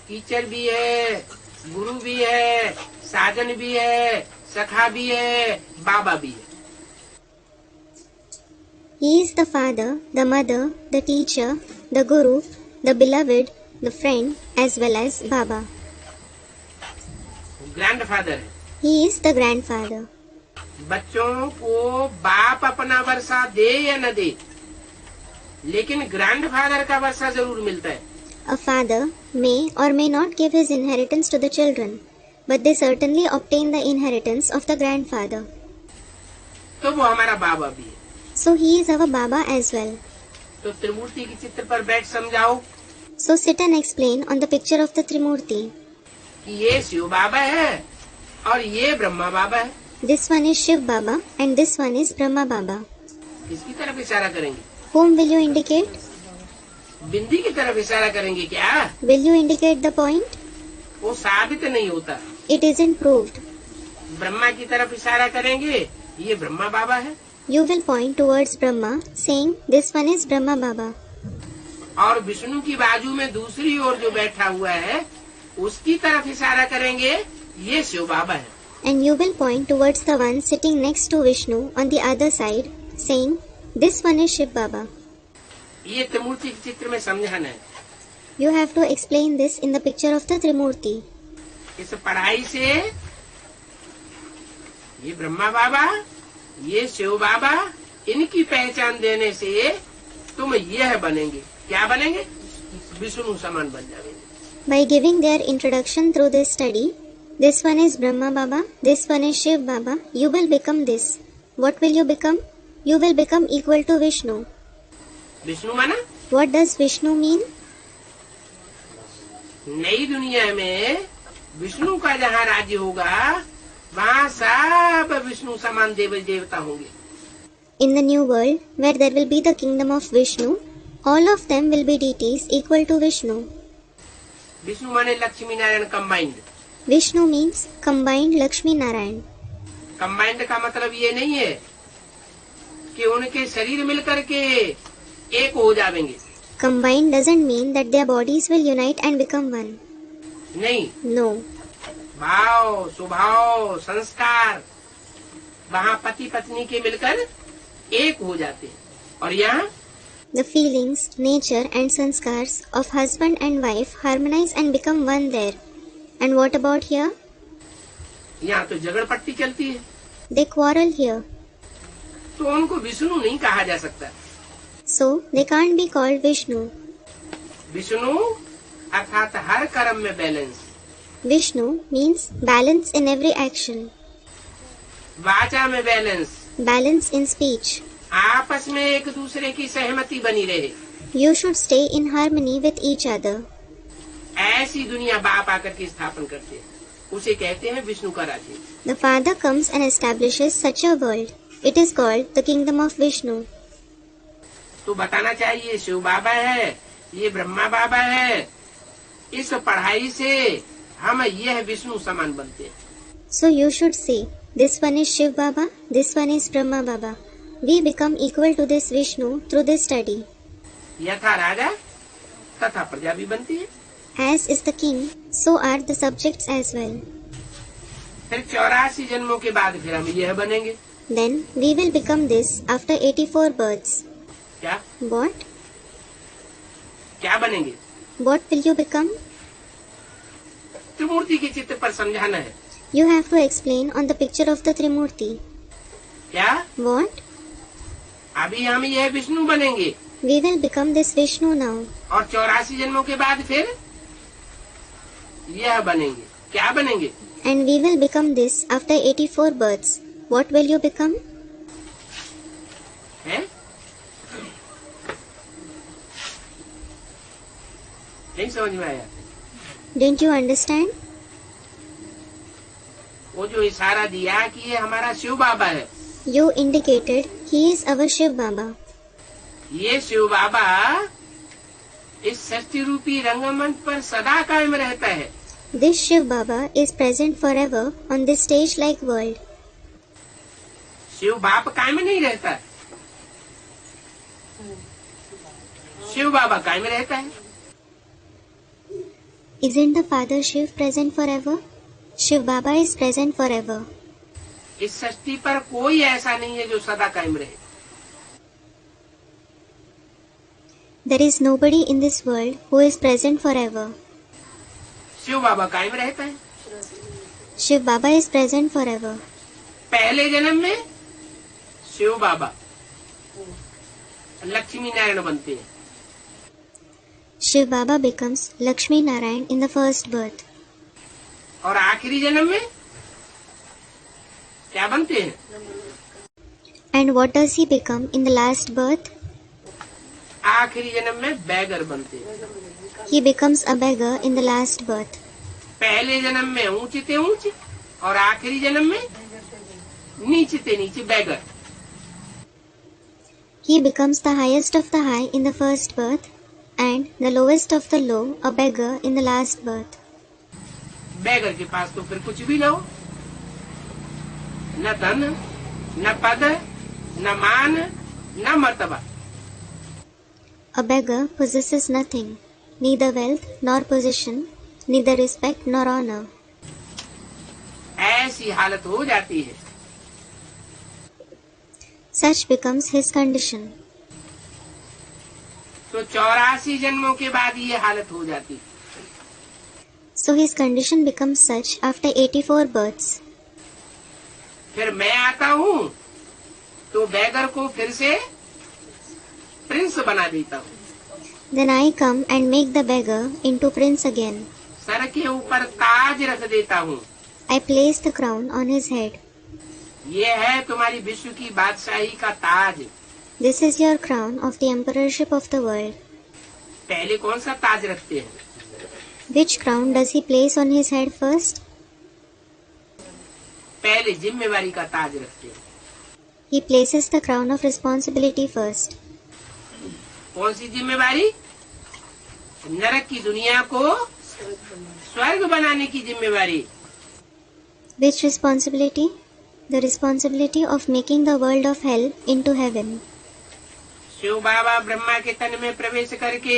टीचर भी है, गुरु भी है, साजन भी है, सखा भी है, बाबा भी है। He is the father, the mother, the teacher, the guru, the beloved, the friend, as well as Baba. Grandfather है। He is the grandfather. बच्चों को बाप अपना वर्षा दे या न दे, लेकिन ग्रैंडफादर का वर्षा जरूर मिलता है। A father may or may not give his inheritance to the children, but they certainly obtain the inheritance of the grandfather. तो वो हमारा बाबा भी है। So he is our Baba as well. तो त्रिमूर्ति के चित्र पर बैठ समझाओ So sit and explain on the picture of the Trimurti. कि ये शिव बाबा है और ये ब्रह्मा बाबा है। This one is Shiv Baba and this one is Brahma Baba. किसकी तरफ इशारा करेंगे? Whom will you indicate? बिंदी की तरफ इशारा करेंगे क्या? Will you indicate the point? वो साबित नहीं होता। It isn't proved. ब्रह्मा की तरफ इशारा करेंगे, ये ब्रह्मा बाबा है। You will point towards Brahma, saying this one is Brahma Baba. और विष्णु की बाजू में दूसरी ओर जो बैठा हुआ है उसकी तरफ इशारा करेंगे, ये शिव बाबा है। And you will point towards the one sitting next to Vishnu on the other side, saying this one is Shiv Baba. ये त्रिमूर्ति के चित्र में समझाना है। You have to explain this in the picture of the Trimurti. इस पढ़ाई से ये ब्रह्मा बाबा ये शिव बाबा, इनकी पहचान देने से तुम यह बनेंगे। क्या बनेंगे? विष्णु समान बन जाएंगे। By giving their introduction through this study, this one is Brahma Baba, this one is Shiv Baba, you will become this. What will you become? You will become equal to Vishnu. Vishnu माना? What does Vishnu mean? नई दुनिया में विष्णु का जहाँ राज्य होगा, वहाँ सब विष्णु समान देवी देवता होंगे। In the new world, where there will be the kingdom of Vishnu, all of them will be deities equal to Vishnu. Vishnu माने Lakshmi Narayan combined. Vishnu means combined Lakshmi Narayan. Combined का मतलब ये नहीं है कि उनके शरीर मिलकर के एक हो जाएंगे। Combined doesn't mean that their bodies will unite and become one. नहीं, No. भाव, स्वभाव, संस्कार वहाँ पति पत्नी के मिलकर एक हो जाते हैं। और यहाँ The feelings, nature and sanskars of husband and wife harmonize and become one there. And what about here? यहाँ तो झगड़ पट्टी चलती है, They quarrel here. तो उनको विष्णु नहीं कहा जा सकता। So they can't be called Vishnu. Vishnu अर्थात हर कर्म में balance, Vishnu means balance in every action, वाचा में बैलेंस, balance in speech. आपस में एक दूसरे की सहमति बनी रहे। You should stay in harmony with each other. ऐसी दुनिया बाप आकर के स्थापन करते हैं, उसे कहते हैं विष्णु का राज्य। The Father comes and establishes such a world. It is called the kingdom of Vishnu. तो बताना चाहिए शिव बाबा है, ये ब्रह्मा बाबा है। इस पढ़ाई से हम यह विष्णु समान बनते हैं। So you should say, this one is Shiv Baba, this one is Brahma Baba. We become equal to this Vishnu through this study. यथा राजा तथा प्रजा भी बनती है। As is the king, so are the subjects as well. फिर 84 जन्मों के बाद फिर हम यह बनेंगे। Then we will become this after 84 births. क्या What? क्या बनेंगे? What will you become? त्रिमूर्ति के चित्र पर समझाना है। You have to explain on the picture of the Trimurti. क्या? What? अभी हम यह विष्णु बनेंगे We will become this Vishnu now. और 84 जन्मों के बाद फिर यह बनेंगे। क्या बनेंगे? And we will become this after 84 births. What will you become? है? नहीं समझ में आया? Didn't you understand? वो जो इशारा दिया कि ये हमारा शिव बाबा है, You indicated he is our Shiv Baba. ये शिव बाबा इस षष्ठी रूपी रंगमंच पर सदा कायम रहता है। This Shiv Baba is present forever on this stage-like world. Shiv बाप कायम नहीं रहता, शिव बाबा कायम रहता है। Isn't the Father Shiv present forever? Shiv Baba is present forever. इस षष्ठी पर कोई ऐसा नहीं है जो सदा कायम रहे। There is nobody in this world who is present forever. Shiv बाबा कायम रहता है। Shiv Baba is present forever. पहले जन्म में शिव बाबा लक्ष्मी नारायण बनते हैं। Shiv Baba becomes Lakshmi Narayan in the first birth. और आखिरी जन्म में क्या बनते हैं? And what does he become in the last birth? आखिरी जन्म में बैगर बनते हैं। He becomes a beggar in the last birth. पहले जन्म में ऊंचते ऊंच और आखिरी जन्म में नीचते नीचे bagger. He becomes the highest of the high in the first birth and the lowest of the low, a beggar in the last birth. Beggar के पास तो फिर कुछ भी ना हो, न धन, न पद, न मान, न मर्तबा। A beggar possesses nothing, neither wealth nor position, neither respect nor honor. ऐसी हालत हो जाती है। Such becomes his condition. तो 84 जन्मों के बाद ये हालत हो जाती है। So his condition becomes such after 84 births. फिर मैं आता हूँ तो बैगर को फिर से प्रिंस बना देता हूँ। Then I come and make the beggar into prince again. Sir के ऊपर ताज रख देता हूँ। I place the crown on his head. ये है तुम्हारी विश्व की बादशाही का ताज। This is your crown of the emperorship of the world. पहले कौन सा ताज रखते हैं? Which crown does he place on his head first? पहले जिम्मेवारी का ताज रखते हैं। He places the crown of responsibility first. कौन सी जिम्मेवारी? नरक की दुनिया को स्वर्ग बनाने की जिम्मेवारी। Which responsibility? The responsibility of making the world of hell into heaven. Shiv बाबा ब्रह्मा के तन में प्रवेश करके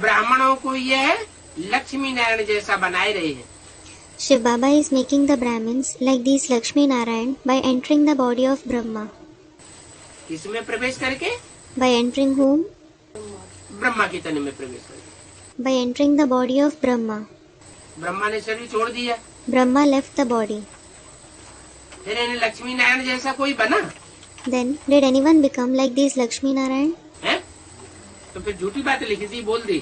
ब्राह्मणों को यह लक्ष्मी नारायण जैसा बनाए रहे हैं। Shiv Baba is making the Brahmins like these Lakshmi Narayan by entering the body of Brahma. किसमें प्रवेश करके? By entering whom? ब्रह्मा के तन में प्रवेश करके। By entering the body of Brahma. Brahma ने शरीर छोड़ दिया। Brahma left the body. फिर इन्हें लक्ष्मी नारायण जैसा कोई बना Then did anyone become like these Lakshmi Narayan? है? तो फिर झूठी बात लिखी थी, बोल दी।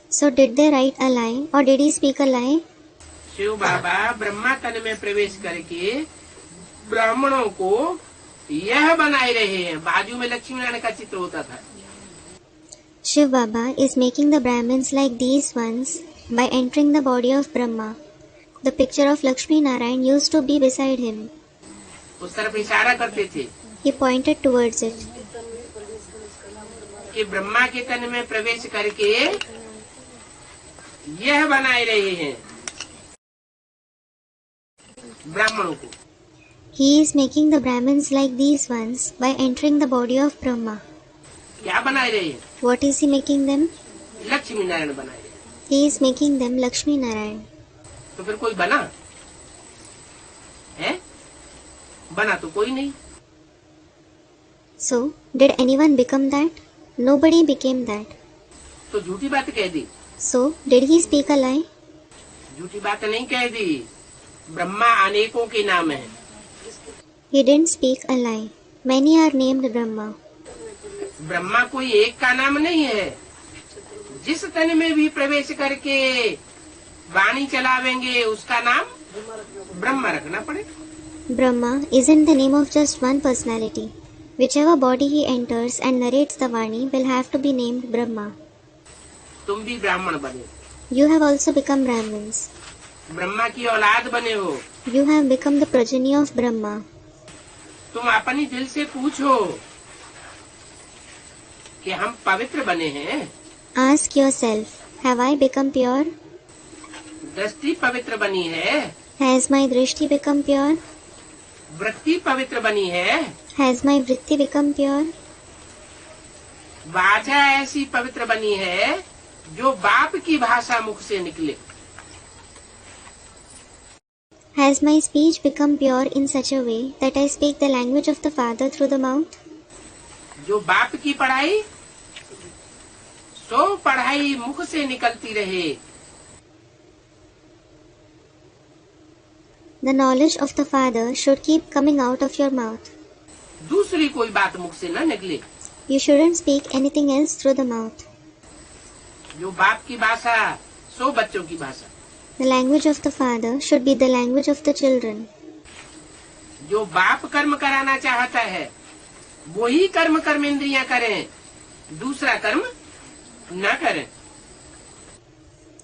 So did they write a lie or did he speak a lie? Shiv बाबा ब्रह्मा तन में प्रवेश करके ब्राह्मणों को यह बनाए रहे हैं। बाजू में लक्ष्मी नारायण का चित्र होता था। Shiv Baba is making the Brahmins like these ones by entering the body of Brahma. The picture of Lakshmi Narayan used to be beside him. उस तरफ इशारा करते थे He pointed towards it. कि ब्रह्मा के तन में प्रवेश करके यह बनाए रहे हैं ब्राह्मणों को। He is making the Brahmins like these ones by entering the body of Brahma. क्या बनाए रहे हैं? What is he making them? Lakshmi Narayan बनाए रहे हैं। He is making them Lakshmi Narayan. तो फिर कोई बना है? बना तो कोई नहीं। So, did anyone become that? Nobody became that. तो झूठी बात कह दी। So, did he speak a lie? झूठी बात नहीं कह दी। ब्रह्मा अनेकों के नाम है। He didn't speak a lie. Many are named Brahma. Brahma कोई एक का नाम नहीं है। जिस तन में भी प्रवेश करके वाणी चलावेंगे उसका नाम ब्रह्मा रखना पड़ेगा। Brahma isn't the name of just one personality. Whichever body he enters and narrates the Vani will have to be named Brahma. तुम भी ब्राह्मण बने, You have also become Brahmins. Brahma की औलाद बने हो। You have become the progeny of Brahma. तुम अपनी दिल से पूछो कि हम पवित्र बने हैं। Ask yourself, have I become pure? दृष्टि पवित्र बनी है। Has my drishti become pure? वृत्ति पवित्र बनी है। Has my vritti become pure? वाचा ऐसी पवित्र बनी है जो बाप की भाषा मुख से निकले। Has my speech become pure in such a way that I speak the language of the Father through the mouth? जो बाप की पढ़ाई सो पढ़ाई मुख से निकलती रहे। The knowledge of the Father should keep coming out of your mouth. दूसरी कोई बात मुख से न निकले। You shouldn't speak anything else through the mouth. जो बाप की भाषा सो बच्चों की भाषा। The language of the Father should be the language of the children. जो बाप कर्म कराना चाहता है वही कर्म कर्मेंद्रियां करें, दूसरा कर्म न करें।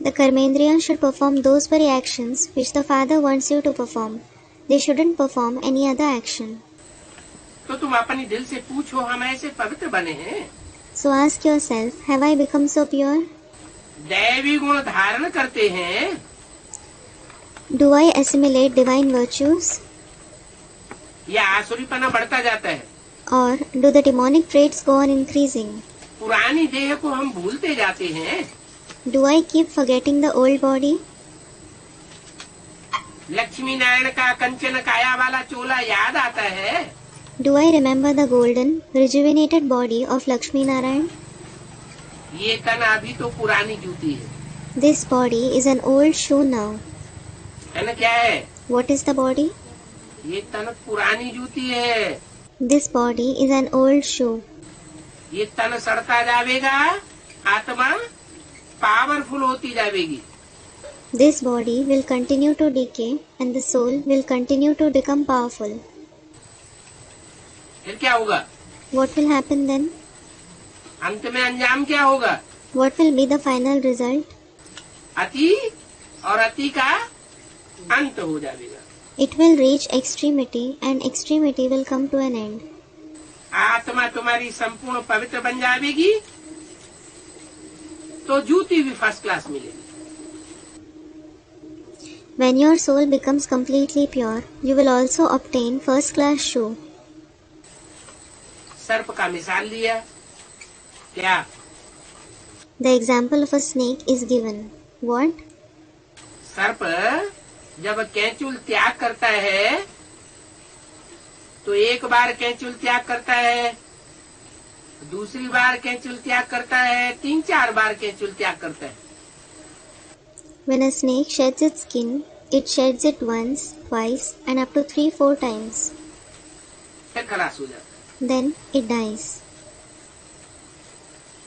The Karmendriyas should perform those very actions which the Father wants you to perform. They shouldn't perform any other action. तो तुम अपनी दिल से पूछो, हम ऐसे पवित्र बने हैं। So ask yourself, have I become so pure? दैवी गुण धारण करते हैं। Do I assimilate divine virtues? या आसुरीपना बढ़ता जाता है। Or do the demonic traits go on increasing? पुरानी देह को हम भूलते जाते हैं। Do I keep forgetting the old body? Lakshmi Narayan का कंचन काया वाला चोला याद आता है। Do I remember the golden, rejuvenated body of Lakshmi Narayan? ये तन अभी तो पुरानी जूती है। This body is an old shoe now. है ना? क्या है? What is the body? ये तन पुरानी जूती है। This body is an old shoe. ये तन सड़ता जाएगा, आत्मा पावरफुल होती जाएगी। This body will continue to decay and the soul will continue to become powerful. फिर क्या होगा? What will happen then? अंत में अंजाम क्या होगा? What will be the final result? अति और अति का अंत हो जाएगा। It will reach extremity and extremity will come to an end. आत्मा तुम्हारी संपूर्ण पवित्र बन जाएगी तो जूती भी फर्स्ट क्लास मिलेगी। When your soul becomes completely pure, you will also obtain first class shoe. सर्प का मिसाल लिया क्या? The example of a snake is given. What? सर्प जब कैंचुल त्याग करता है तो एक बार कैंचुल त्याग करता है, दूसरी बार कैंचुल त्याग करता है, 3-4 बार कैंचुल त्याग करता है। When a snake sheds its skin, it sheds it once, twice, and up to 3-4 times. फिर खलास हो जाता है। Then it dies.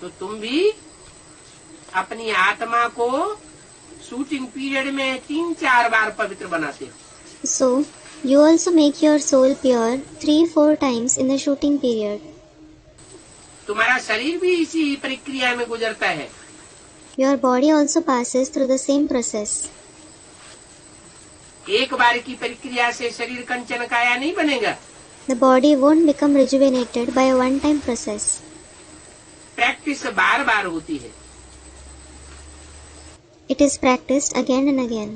तो तुम भी अपनी आत्मा को शूटिंग पीरियड में 3-4 बार पवित्र बनाते हो। So, you also make your soul pure 3-4 times in the shooting period. तुम्हारा शरीर भी इसी प्रक्रिया में गुजरता है। Your body also passes through the same process. एक बार की प्रक्रिया से शरीर कंचन काया नहीं बनेगा। The body won't become rejuvenated by a one-time process. Practice बार बार होती है। It is practiced again and again.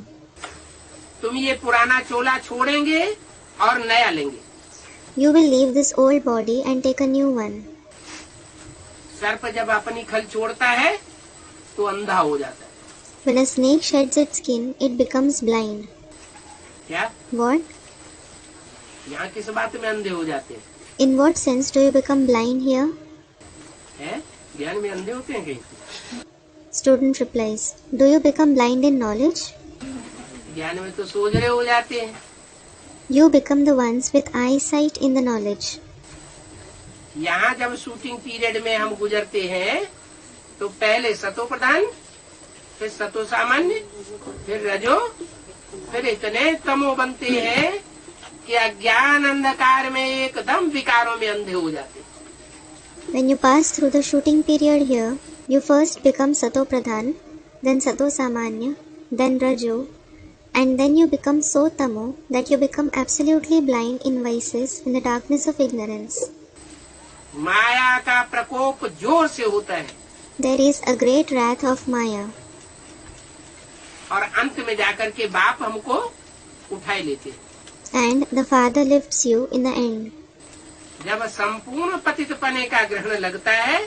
तुम ये पुराना चोला छोड़ेंगे और नया लेंगे। You will leave this old body and take a new one. सर्प जब अपनी खल छोड़ता है तो अंधा हो जाता है। When a snake sheds its skin, it becomes blind. क्या? What? यहाँ किस बात में अंधे हो जाते हैं? In what sense do you become blind here? है? ज्ञान में अंधे होते हैं कहीं? Student replies, do you become blind in knowledge? ज्ञान में तो सोझरे हो जाते हैं। You become the ones with eyesight in the knowledge. यहाँ जब शूटिंग पीरियड में हम गुजरते हैं तो पहले सतो प्रधान, फिर सतो सामान्य, फिर रजो, फिर इतने तमो बनते हैं कि अज्ञान अंधकार में एकदम विकारों में अंधे हो जाते हैं। When you pass through the shooting period here, you first become Sato Pradhan, then Sato Samanya, then Rajo, and then you become so tamo that you become absolutely blind in vices in the darkness of ignorance. माया का प्रकोप जोर से होता है There is a great wrath of Maya, और अंत में जाकर के बाप हमको उठाए लेते हैं। and the Father lifts you in the end. जब संपूर्ण पतित पने का ग्रहण लगता है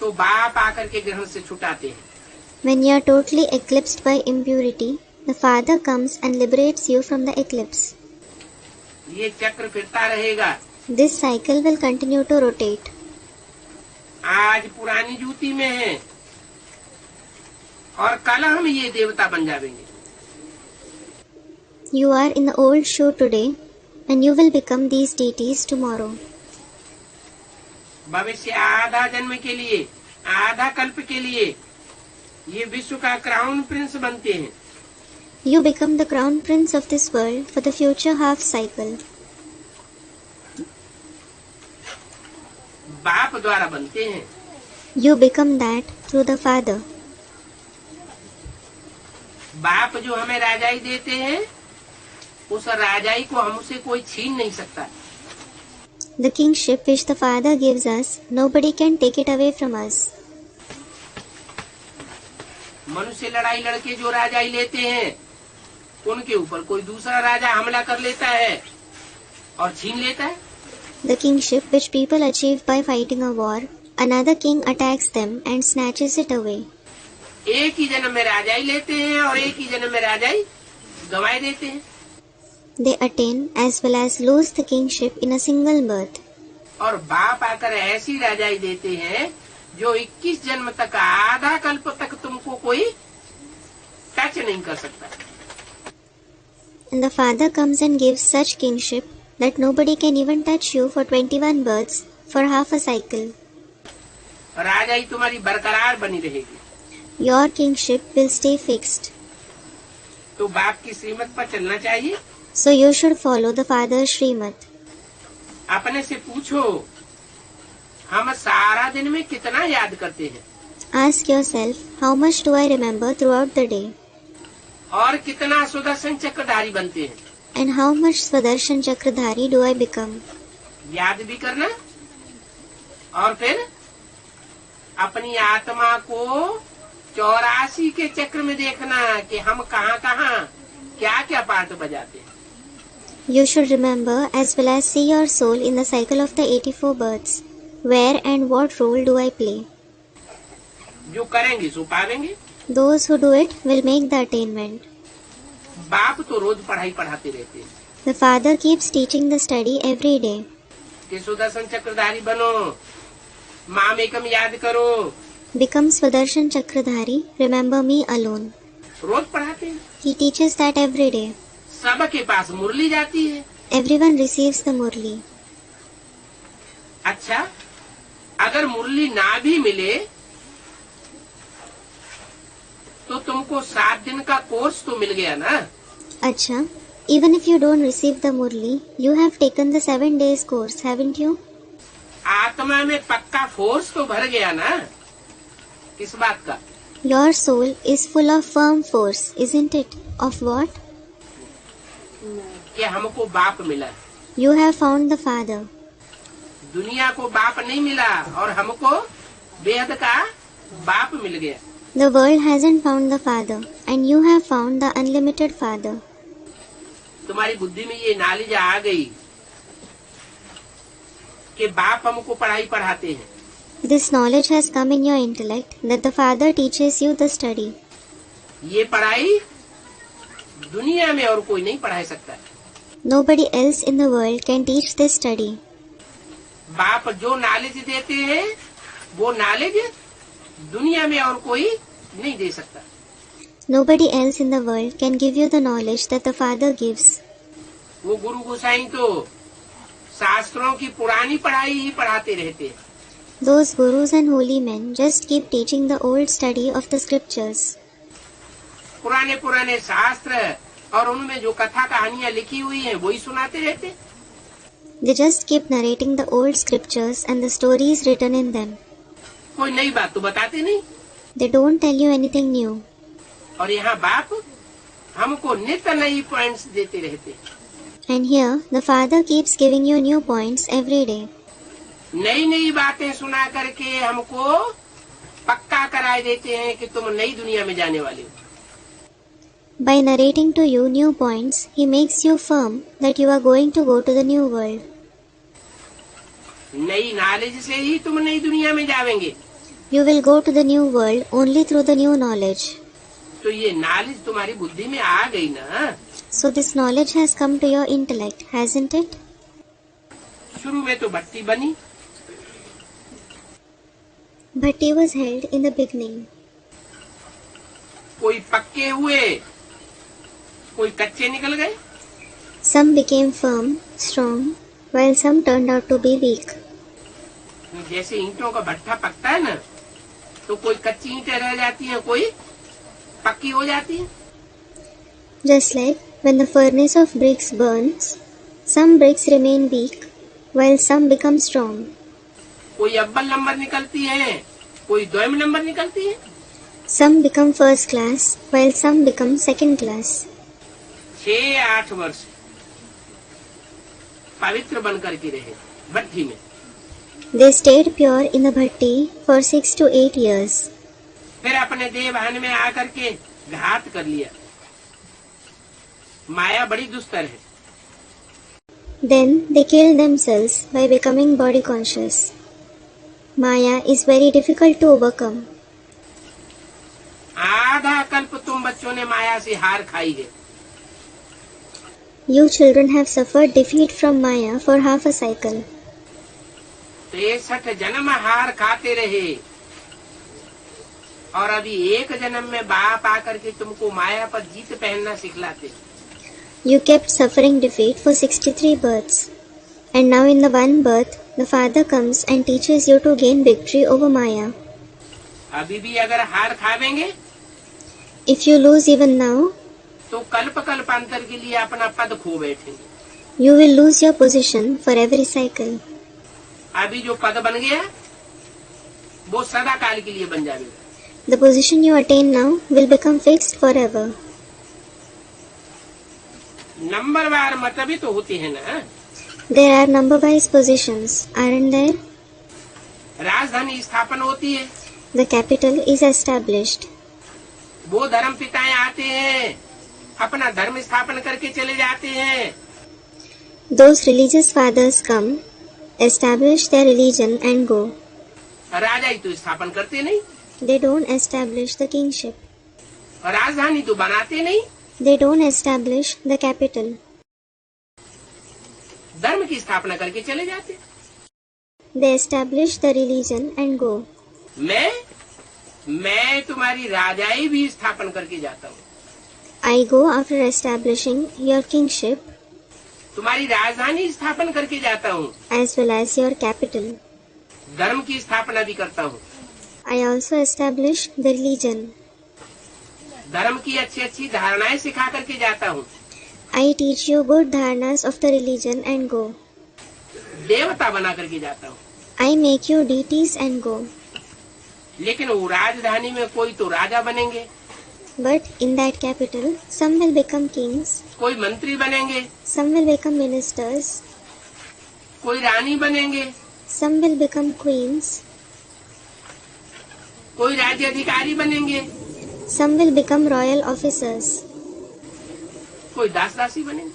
तो बाप आकर के ग्रहण से छुटाते हैं। When you are totally eclipsed by impurity, the Father comes and liberates you from the eclipse. ये चक्र फिरता रहेगा। This cycle will continue to rotate. आज पुरानी जूती में है और कल हम ये देवता बन जाएंगे। You are in the old shoe today, and you will become these deities tomorrow. भविष्य आधा जन्म के लिए, आधा कल्प के लिए ये विश्व का क्राउन प्रिंस बनते हैं। You become the crown prince of this world for the future half cycle. बाप द्वारा बनते हैं। You become that through the Father. बाप जो हमें राजाई देते हैं उस राजाई को हमसे कोई छीन नहीं सकता। The kingship which the Father gives us, nobody can take it away from us. मनुष्य लड़ाई लड़के जो राजाई लेते हैं उनके ऊपर कोई दूसरा राजा हमला कर लेता है और छीन लेता है। The kingship which people achieve by fighting a war, another king attacks them and snatches it away. एक ही जन्म में राजाई लेते हैं और एक ही जन्म में राजाई गंवाए देते हैं। They attain as well as lose the kingship in a single birth. और बाप आकर ऐसी राजाई देते हैं जो 21 जन्म तक, आधा कल्प तक तुमको कोई टच नहीं कर सकता। and the father comes and gives such kingship that nobody can even touch you for 21 births for half a cycle. राजाई तुम्हारी बरकरार बनी रहेगी। Your kingship will stay fixed. तो बाप की श्रीमत पर चलना चाहिए। So you should follow the father's Srimad. अपने से पूछो, हम सारा दिन में कितना याद करते हैं Ask yourself, how much do I remember throughout the day? और कितना सुदर्शन चक्रधारी बनते हैं। And how much Swadershan Chakradhari do I become? याद भी करना और फिर अपनी आत्मा को 84 के चक्र में देखना कि हम कहाँ कहाँ क्या क्या पार्ट बजाते हैं। You should remember as well as see your soul in the cycle of the 84 births. Where and what role do I play? जो करेंगे सो पावेंगे। Those who do it will make the attainment. बाप तो रोज पढ़ाई पढ़ाते रहते हैं The father keeps teaching the study every day. कि सुदर्शन चक्रधारी बनो, माम एकम याद करो। Become Swadershan Chakradhari, remember me alone. रोज पढ़ाते हैं। He teaches that every day. सबके पास मुरली जाती है। Everyone receives the Murli. अच्छा, अगर मुरली ना भी मिले तो तुमको 7 दिन का कोर्स तो मिल गया ना। Acha, even if you don't receive the Murli, you have taken the 7 days course, haven't you? आत्मा में पक्का फोर्स तो भर गया ना। किस बात का? Your soul is full of firm force, isn't it? Of what? कि हमको बाप मिला। You have found the Father. दुनिया को बाप नहीं मिला और हमको बेहद का बाप मिल गया। The world hasn't found the Father, and you have found the unlimited Father. तुम्हारी बुद्धि में ये नॉलेज आ गई कि बाप हमको पढ़ाई पढ़ाते हैं। This knowledge has come in your intellect that the Father teaches you the study. ये पढ़ाई दुनिया में और कोई नहीं पढ़ा सकता। Nobody else in the world can teach this study. बाप जो नॉलेज देते हैं वो नॉलेज दुनिया में और कोई नहीं दे सकता। Nobody else in the world can give you the knowledge that the Father gives. वो गुरु गोसाई तो शास्त्रों की पुरानी पढ़ाई ही पढ़ाते रहते हैं। Those gurus and holy men just keep teaching the old study of the scriptures. पुराने पुराने शास्त्र और उनमें जो कथा कहानियां लिखी हुई हैं वही सुनाते रहते। They just keep narrating the old scriptures and the stories written in them. कोई नई बात तो बताते नहीं। They don't tell you anything new. और यहाँ बाप हमको नित्य नई पॉइंट्स देते रहते। And here, the Father keeps giving you new points every day. नई नई बातें सुना करके हमको पक्का कराए देते हैं कि तुम नई दुनिया में जाने वाले हो। By narrating to you new points, He makes you firm that you are going to go to the new world. नई नॉलेज से ही तुम नई दुनिया में जावेंगे। You will go to the new world only through the new knowledge. तो ये knowledge तुम्हारी बुद्धि में आ गई ना। So this knowledge has come to your intellect, hasn't it? शुरू में तो भट्टी बनी। Bhatti was held in the beginning. कोई पक्के हुए, कोई कच्चे निकल गए। Some became firm, strong, while some turned out to be weak. जैसे ईंटों का भट्ठा पकता है ना, तो कोई कच्ची ईंटें रह जाती हैं, कोई पक्की हो जाती है। Just like when the furnace of bricks burns, some bricks remain weak, while some become strong. कोई अव्वल नंबर निकलती है, कोई द्विम नंबर निकलती है। Some become first class, while some become second class. 6-8 वर्ष पवित्र बन करके रहे भट्टी में। They stayed pure in the bhatti for 6 to 8 years. फिर अपने देह भान में आकर के घात कर लिया। माया बड़ी दुस्तर है। Then they killed themselves by becoming body conscious. Maya is very difficult to overcome. आधा कल्प तुम बच्चों ने माया से हार खाई है। You children have suffered defeat from Maya for half a cycle. 63 जन्म हार खाते रहे और अभी एक जन्म में बाप आकर के तुमको माया पर जीत पहनना सिखलाते। You kept suffering defeat for 63 births. And now in the one birth, the Father comes and teaches you to gain victory over Maya. अभी भी अगर हार खावेंगे If you lose even now, तो कल्प कल्पांतर के लिए अपना पद खो बैठेंगे। you will lose your position for every cycle. अभी जो पद बन गया वो सदा काल के लिए बन जाएगा। The position you attain now will become fixed forever. नंबरवार मत भी तो होते हैं ना। There are number-wise positions, aren't there? राजधानी स्थापन होती है, The capital is established. वो धर्म पिताएं आते हैं, अपना धर्म स्थापन करके चले जाते हैं। Those religious fathers come, establish their religion and go. राजा ही तो स्थापन करते नहीं, They don't establish the kingship. राजधानी तो बनाते नहीं, They don't establish the capital. धर्म की स्थापना करके चले जाते। They establish the religion and go. मैं तुम्हारी राजाई भी स्थापन करके जाता हूँ। I go after establishing your kingship तुम्हारी राजधानी स्थापन करके जाता हूँ, as well as your capital. धर्म की स्थापना भी करता हूँ, I also establish the religion. धर्म की अच्छी अच्छी धारणाएं सिखा करके जाता हूँ। I teach you good dharanas of the religion and go. देवता बना करके जाता हूँ। I make you deities and go. लेकिन वो राजधानी में कोई तो राजा बनेंगे, But in that capital, some will become kings, कोई मंत्री बनेंगे, some will become ministers, कोई रानी बनेंगे, some will become queens, कोई राज्य अधिकारी बनेंगे, some will become royal officers, कोई दास दासी बनेंगे,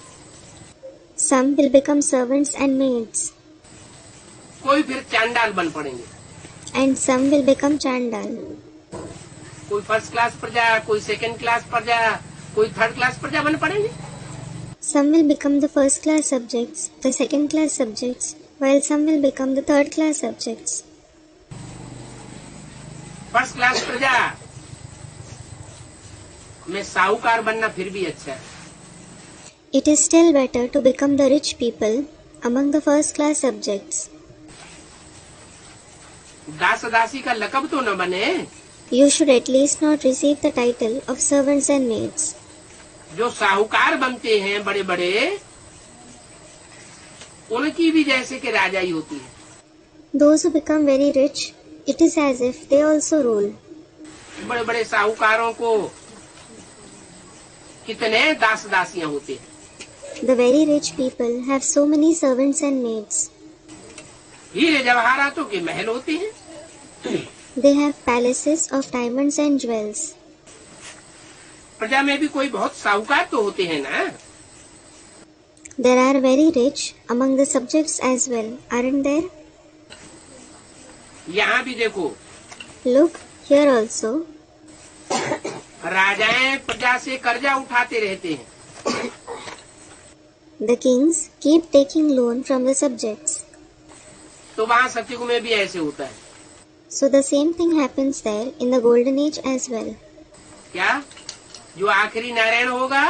some will become servants and maids, कोई फिर चांडाल बन पड़ेंगे, and some will become chandal. कोई फर्स्ट क्लास प्रजा, कोई सेकंड क्लास प्रजा, कोई थर्ड क्लास प्रजा बन पड़ेंगे। Some will become the first class subjects, the second class subjects, while some will become the third class subjects. First class प्रजा में साहूकार बनना फिर भी अच्छा है। It is still better to become the rich people among the first class subjects. दास दासी का लकब तो न बने। You should at least not receive the title of servants and maids. जो साहूकार बनते हैं बड़े बड़े, उनकी भी जैसे कि राजाई होती है। Those who become very rich, it is as if they also rule. बड़े बड़े साहूकारों को कितने दास दासियां होते हैं। The very rich people have so many servants and maids. हीरे जवाहरातों के महल होते हैं। They have palaces of diamonds and jewels. प्रजा में भी कोई बहुत साहूकार तो होते हैं ना। There are very rich among the subjects as well, aren't there? यहाँ भी देखो, Look, here also. राजाएं प्रजा से कर्जा उठाते रहते हैं। The kings keep taking loan from the subjects. तो वहाँ सतयुग में भी ऐसे होता है। So the same thing happens there in the golden age as well. क्या? जो आखिरी नारायण होगा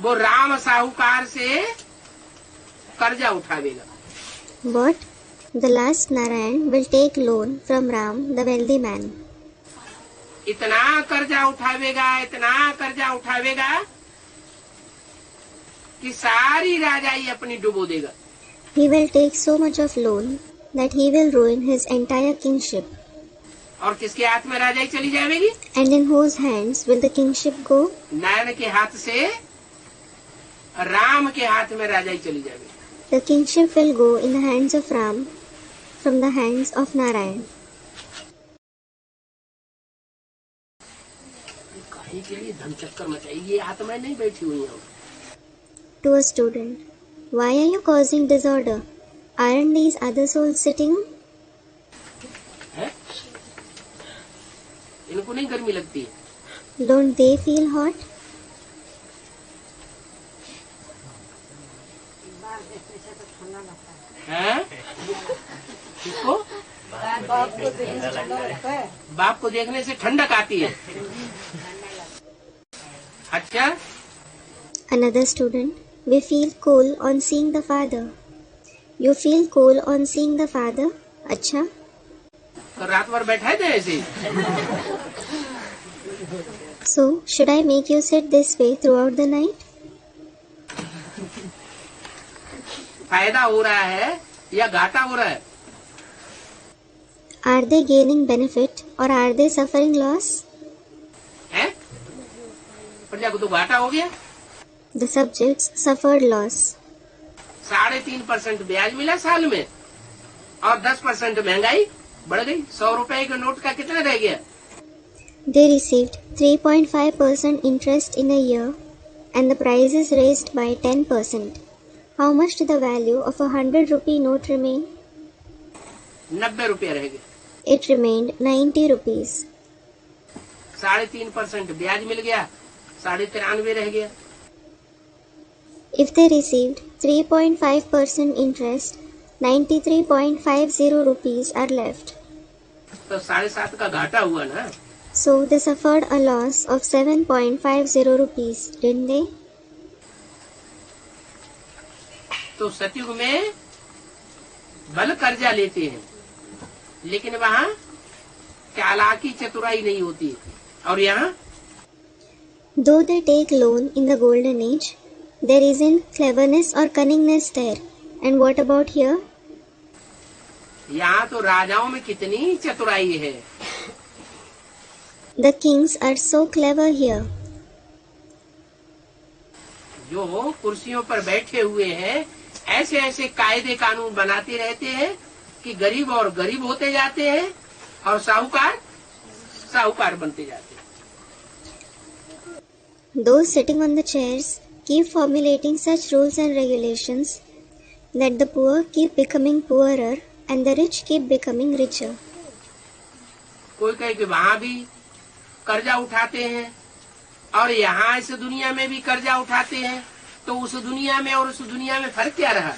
वो राम साहूकार से कर्जा उठावेगा। What? The last Narayan will take loan from Ram, the wealthy man. इतना कर्जा उठावेगा, इतना कर्जा उठावेगा कि सारी राजाई अपनी डुबो देगा। He will take so much of loan that he will ruin his entire kingship. और किसके हाथ में राजाई चली जाएगी? And in whose hands will the kingship go? Narayan के हाथ से राम के हाथ में राजाई चली जाएगी। The kingship will go in the hands of Ram from the hands of Narayan. काहे के लिए धम चक्कर मचाई? ये आत्माएं नहीं बैठी हुई हैं। To a student, why are you causing disorder? Aren't these other souls sitting? है? इनको नहीं गर्मी लगती है? Don't they feel hot? हैं? किसको? बाप को देखने से ठंडक आती है। अच्छा, Another student. We feel cool on seeing the father. You feel cool on seeing the father? अच्छा. तो रात भर बैठे थे ऐसे. So, should I make you sit this way throughout the night? फायदा हो रहा है या घाटा हो रहा है? Are they gaining benefit or are they suffering loss? हैं? प्रजा को तो घाटा हो गया. The subjects suffered loss. 3.5% ब्याज मिला साल में और 10% महंगाई बढ़ गई. 100 रुपए के नोट का कितना रह गया? They received 3.5% interest in a year and the price is raised by 10%. How much did the value of a 100 rupee note remain? 90 रुपया रह गया. It remained 90 rupees. 3.5% ब्याज मिल गया, 93.5 रह गया. If they received 3.5% interest, 93.50 rupees are left. तो 7.5 का घाटा हुआ ना. So they suffered a loss of 7.50 rupees, didn't they? तो सतयुग में बल कर्जा लेते हैं, लेकिन वहाँ चालाकी चतुराई नहीं होती. और यहाँ Though they take loan in the golden age, there isn't cleverness or cunningness there. And what about here? यहाँ तो राजाओं में कितनी चतुराई है. The kings are so clever here. जो कुर्सियों पर बैठे हुए हैं ऐसे ऐसे कायदे कानून बनाते रहते हैं कि गरीब और गरीब होते जाते हैं और साहूकार साहूकार बनते जाते हैं. Those sitting on the chairs keep formulating such rules and regulations that the poor keep becoming poorer and the rich keep becoming richer. कोई कहे कि वहाँ भी कर्जा उठाते हैं और यहाँ इस दुनिया में भी कर्जा उठाते हैं, तो उस दुनिया में और उस दुनिया में फर्क क्या रहा?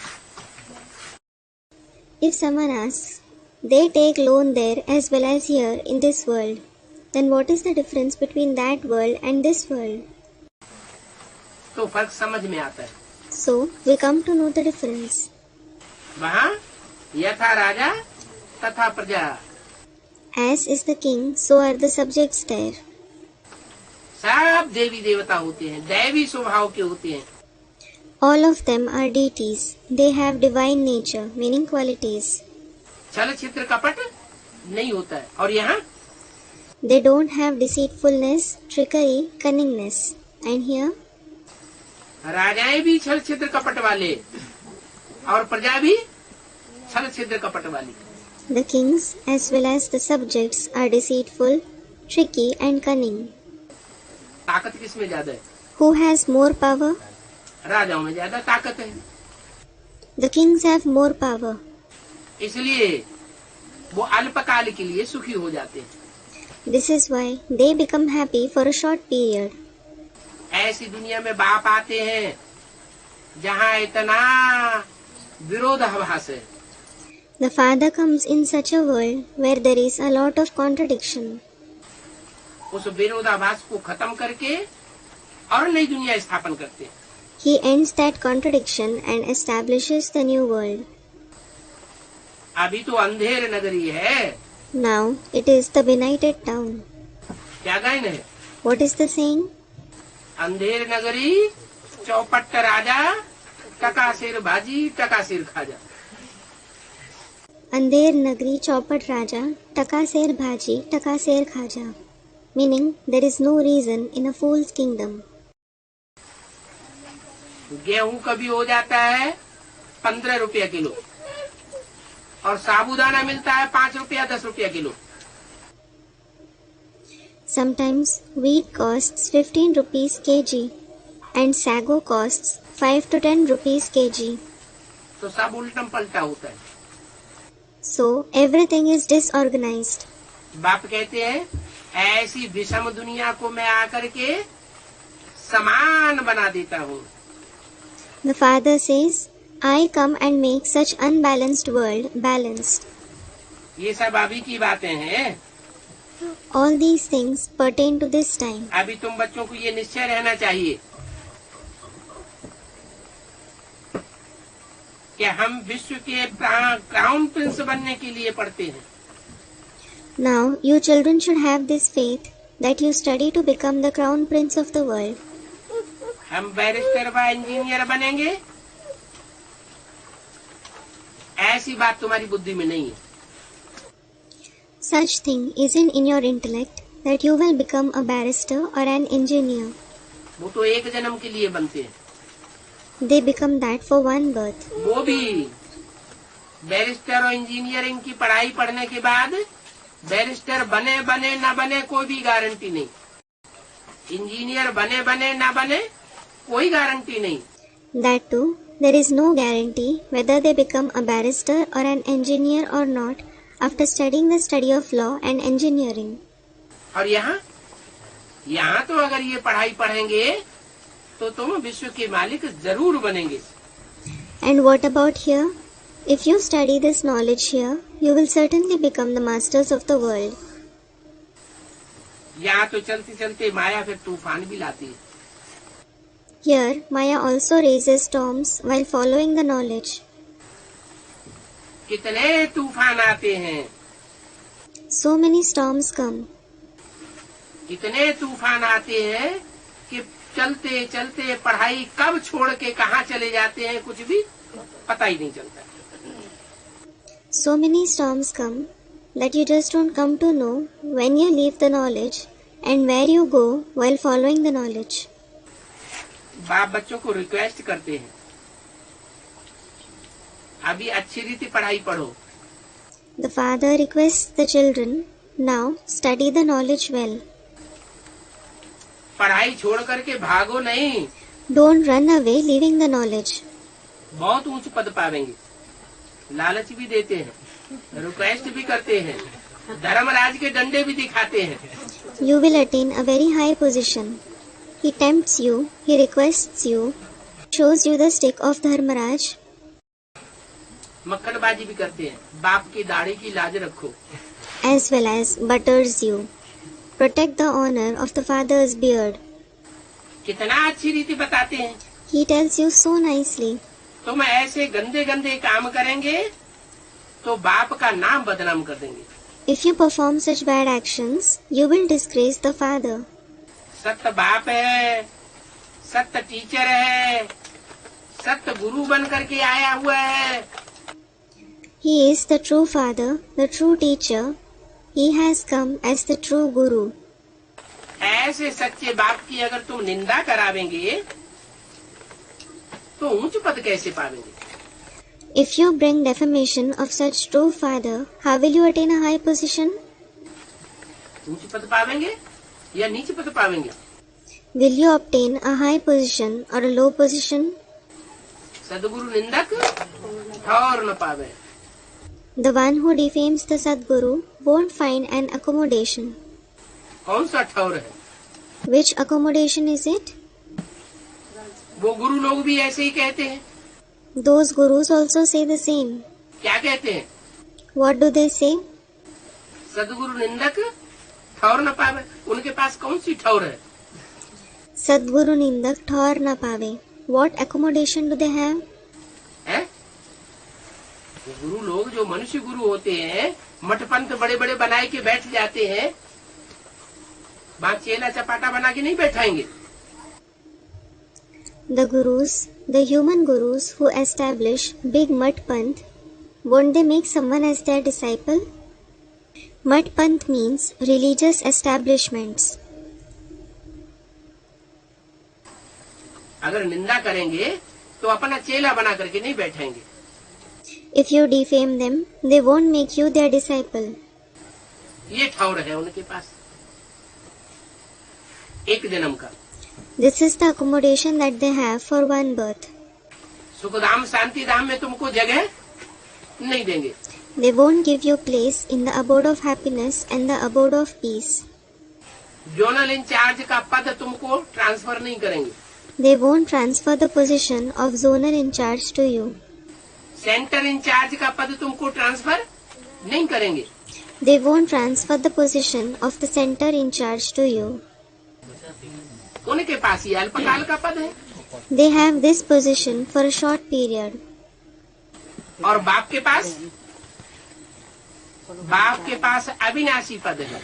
If someone asks, they take loan there as well as here in this world, then what is the difference between that world and this world? तो फर्क समझ में आता है. So, we come to know the difference. वहाँ यथा राजा तथा प्रजा. As is the king, so are the subjects there. सब देवी देवता होते हैं, दैवी स्वभाव के होते हैं. All of them are deities. They have divine nature, meaning qualities. छल छिद्र कपट नहीं होता है. और यहाँ They don't have deceitfulness, trickery, cunningness. And here, राजाएं भी छल छिद्र कपट वाले और प्रजा भी छल छिद्र कपट वाली. the kings as well as the subjects are deceitful, tricky and cunning. ताकत किसमें ज्यादा है? Who has more power? राजाओं में ज्यादा ताकत है. The kings have more power. इसलिए वो अल्पकाल के लिए सुखी हो जाते हैं. This is why they become happy for a short period. ऐसी दुनिया में बाप आते हैं जहाँ इतना विरोधाभास है. The father comes in such a world where there is a lot of contradiction. उस विरोधाभास को खत्म करके और नई दुनिया स्थापन करते हैं. He ends that contradiction and establishes the new world. अभी तो अंधेर नगरी है. Now it is the benighted town. क्या गायन है? What is the saying? Andher Nagari चौपट राजा टका सिर भाजी टका सिर खाजा. अंधेर नगरी चौपट राजा टका शेर भाजी टका शेर खाजा. Meaning there is no reason in a fool's kingdom. गेहूं कभी हो जाता है 15 रुपया किलो और साबूदाना मिलता है 5 रुपया 10 रुपया kilo. Sometimes wheat costs 15 rupees kg and sago costs 5 to 10 rupees kg. तो सब उल्टम पलटा होता है. So everything is disorganized. बाप कहते हैं ऐसी विषम दुनिया को मैं आकर के समान बना देता हूँ. The father says, I come and make such unbalanced world balanced. ये सब अभी की बातें हैं. All these things pertain to this time. अभी तुम बच्चों को ये निश्चय रहना चाहिए कि हम विश्व के क्राउन प्रिंस बनने के लिए पढ़ते हैं। Now, you children should have this faith that you study to become the crown prince of the world. हम बैरिस्टर व इंजीनियर बनेंगे, ऐसी बात तुम्हारी बुद्धि में नहीं है। Such thing isn't in your intellect that you will become a barrister or an engineer. वो तो एक जन्म के लिए बनते हैं। They become that for one birth. वो भी बैरिस्टर और इंजीनियरिंग की पढ़ाई पढ़ने के बाद बैरिस्टर बने बने ना बने कोई भी गारंटी नहीं, इंजीनियर बने बने ना बने कोई गारंटी नहीं। That too, there is no guarantee whether they become a barrister or an engineer or not after studying the study of law and engineering. और यहाँ तो अगर ये पढ़ाई पढ़ेंगे तो तुम विश्व के मालिक जरूर बनेंगे। And what about here? If you study this knowledge here, you will certainly become the masters of the world. यहाँ तो चलते चलते माया फिर तूफान भी लाती है। Here, Maya also raises storms while following the knowledge. कितने तूफान आते हैं, So many storms come. कितने तूफान आते हैं कि चलते चलते पढ़ाई कब छोड़ के कहाँ चले जाते हैं कुछ भी पता ही नहीं चलता। So many storms come that you just don't come to know when you leave the knowledge and where you go while following the knowledge. बाप बच्चों को रिक्वेस्ट करते हैं, अभी अच्छी रीति पढ़ाई पढ़ो। The father requests the children, now study the knowledge well. पढ़ाई छोड़ करके भागो नहीं, Don't run away leaving the knowledge. बहुत ऊंच पद पावेंगे। लालच भी देते हैं, रिक्वेस्ट भी करते हैं, धर्मराज के डंडे भी दिखाते हैं। You will attain a very high position. He tempts you, he requests you, shows you the stick of Dharmaraj. मक्खनबाजी भी करते हैं, बाप की दाढ़ी की लाज रखो। As well as butters you. Protect the honor of the father's beard. कितना अच्छी रीति बताते हैं। He tells you so nicely. तुम ऐसे गंदे गंदे काम करेंगे तो बाप का नाम बदनाम कर देंगे। If you perform such bad actions, you will disgrace the father. सत्य बाप है, सत्य टीचर है, सत्य गुरु बन करके आया हुआ है। He is the true father, the true teacher. He has come as the true guru. ऐसे सच्चे बाप की अगर तुम निंदा करावेंगे तो ऊंच पद कैसे पावेंगे? If you bring defamation of such true father, how will you attain a high position? ऊंच पद पावेंगे या नीच पद पावेंगे? Will you obtain a high position or a low position? सदगुरु निंदक ठौर न पावे। The one who defames the Sadguru won't find an accommodation. कौन सा ठौर है? Which accommodation is it? वो गुरु लोग भी ऐसे ही कहते हैं। Those gurus also say the same. क्या कहते हैं? What do they say? सदगुरु निंदक ठौर न पावे। उनके पास कौन सी ठौर है? Sadguru Nindak Thor na pave. What accommodation do they have? है? वो गुरु लोग जो मनुष्य गुरु होते हैं, मठपंथ बड़े बड़े बनाए के बैठ जाते हैं, बात चेला चपाटा बना के नहीं बैठाएंगे। The gurus, the human gurus who establish big Mat Panth, won't they make someone as their disciple? Mat Panth means religious establishments. अगर निंदा करेंगे तो अपना चेला बना करके नहीं बैठाएंगे। If you defame them, they won't make you their disciple. ये ठौर है उनके पास एक जन्म का। This is the accommodation that they have for one birth. Sukhdham शांति धाम में तुमको जगह नहीं देंगे। They won't give you place in the abode of happiness and the abode of peace. Zonal incharge का पद तुमको ट्रांसफर नहीं करेंगे। They won't transfer the position of zonal in charge to you. Centre incharge का पद तुमको transfer नहीं करेंगे। They won't transfer the position of the center in charge to you. उनके पास ये अल्पकाल का पद है। They have this position for a short period. और बाप के पास अविनाशी पद है।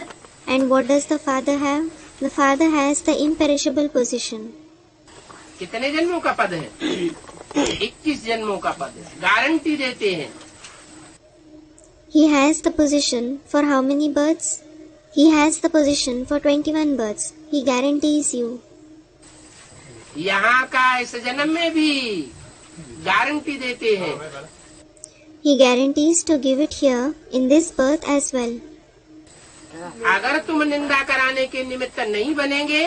And what does the father have? The father has the imperishable position. कितने जन्मों का पद है? 21 जन्मों का पद है। गारंटी देते हैं। He has the position for how many births? He has the position for 21 births. He guarantees you. यहाँ का इस जन्म में भी गारंटी देते हैं। He guarantees to give it here in this birth as well. अगर तुम निंदा कराने के निमित्त नहीं बनेंगे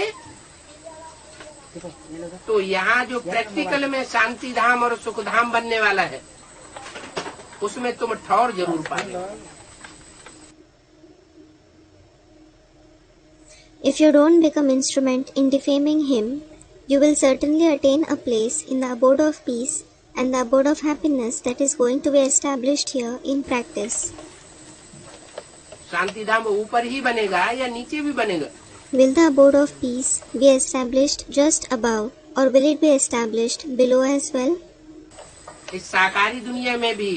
तो यहाँ जो प्रैक्टिकल में शांति धाम और सुख धाम बनने वाला है उसमें तुम ठौर जरूर पाओगे। If you don't become instrument in defaming him, you will certainly attain a place in the abode of peace and the abode of happiness that is going to be established here in practice. शांति धाम ऊपर ही बनेगा या नीचे भी बनेगा? Will the abode of peace be established just above or will it be established below as well? इस साकारी दुनिया में भी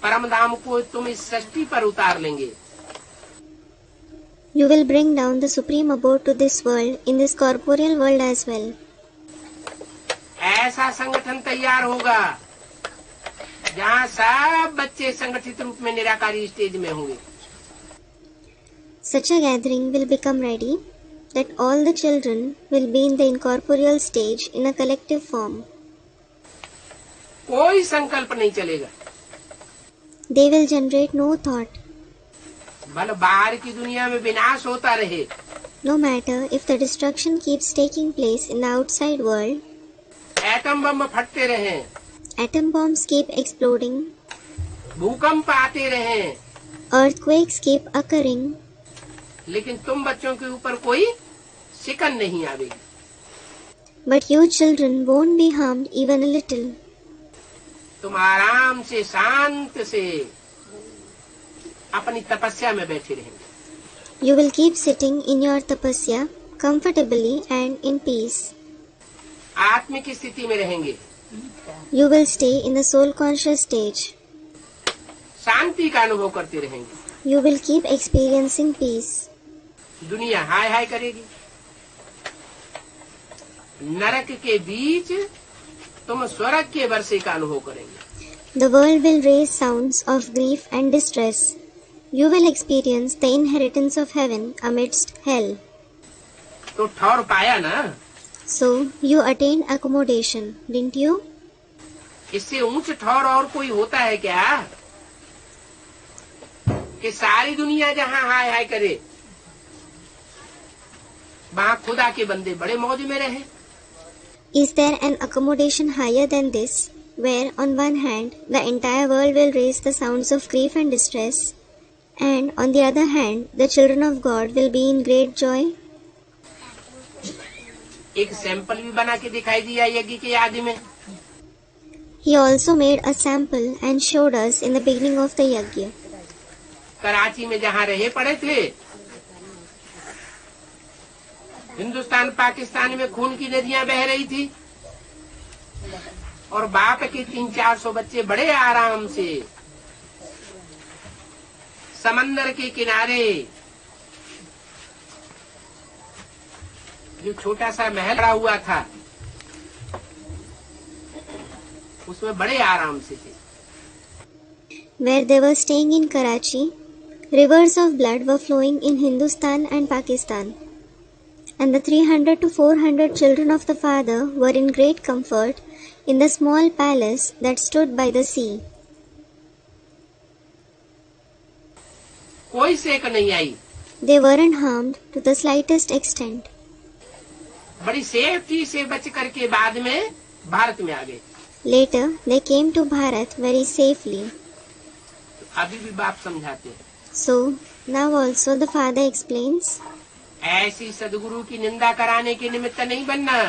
परम धाम को तुम इस सृष्टि पर उतार लेंगे। You will bring down the supreme abode to this world in this corporeal world as well. ऐसा संगठन तैयार होगा जहाँ सब बच्चे संगठित रूप में निराकारी स्टेज में होंगे। Such a gathering will become ready that all the children will be in the incorporeal stage in a collective form. कोई संकल्प नहीं चलेगा। They will generate no thought. भले बाहर की दुनिया में विनाश होता रहे, No matter if the destruction keeps taking place in the outside world, atom bomb फटते रहे, atom bombs keep exploding, भूकंप आते रहे, earthquakes keep occurring, लेकिन तुम बच्चों के ऊपर कोई शिकन नहीं आवेगी। but you children won't be harmed even a little. तुम आराम से शांत से अपनी तपस्या में बैठे रहेंगे। You will keep sitting in your tapasya comfortably and in peace. आत्मिक स्थिति में रहेंगे। You will stay in the soul conscious stage. शांति का अनुभव करते रहेंगे। You will keep experiencing peace. दुनिया हाय हाय करेगी। नरक के बीच तुम स्वर्ग के वर्षे का अनुभव करेंगे। The world will raise sounds of grief and distress. You will experience the inheritance of heaven amidst hell. तो ठौर पाया ना? So, you attained accommodation, didn't you? इससे ऊंच ठौर और कोई होता है क्या? कि सारी दुनिया जहाँ हाय हाय करे वहाँ खुदा के बंदे बड़े मौज में रहे। Is there an accommodation higher than this, where on one hand the entire world will raise the sounds of grief and distress, and on the other hand the children of God will be in great joy? एक sample भी बना के दिखाई दिया यज्ञ के आदि में। He also made a sample and showed us in the beginning of the yajna. Karachi में जहाँ रहे पड़े थे, हिंदुस्तान पाकिस्तान में खून की नदियां बह रही थी और बाप के 300-400 बच्चे बड़े आराम से समंदर के किनारे जो छोटा सा महल बना हुआ था उसमें बड़े आराम से थे। Where they were staying in Karachi, rivers of blood were flowing in Hindustan and Pakistan, and the 300 to 400 children of the father were in great comfort in the small palace that stood by the sea. कोई सेक नहीं आई। They weren't harmed to the slightest extent. बड़ी safety से बच करके बाद में भारत में आ गए। Later, they came to Bharat very safely. अभी भी बाप समझाते हैं। So, now also the father explains, ऐसी सदगुरु की निंदा कराने के निमित्त नहीं बनना।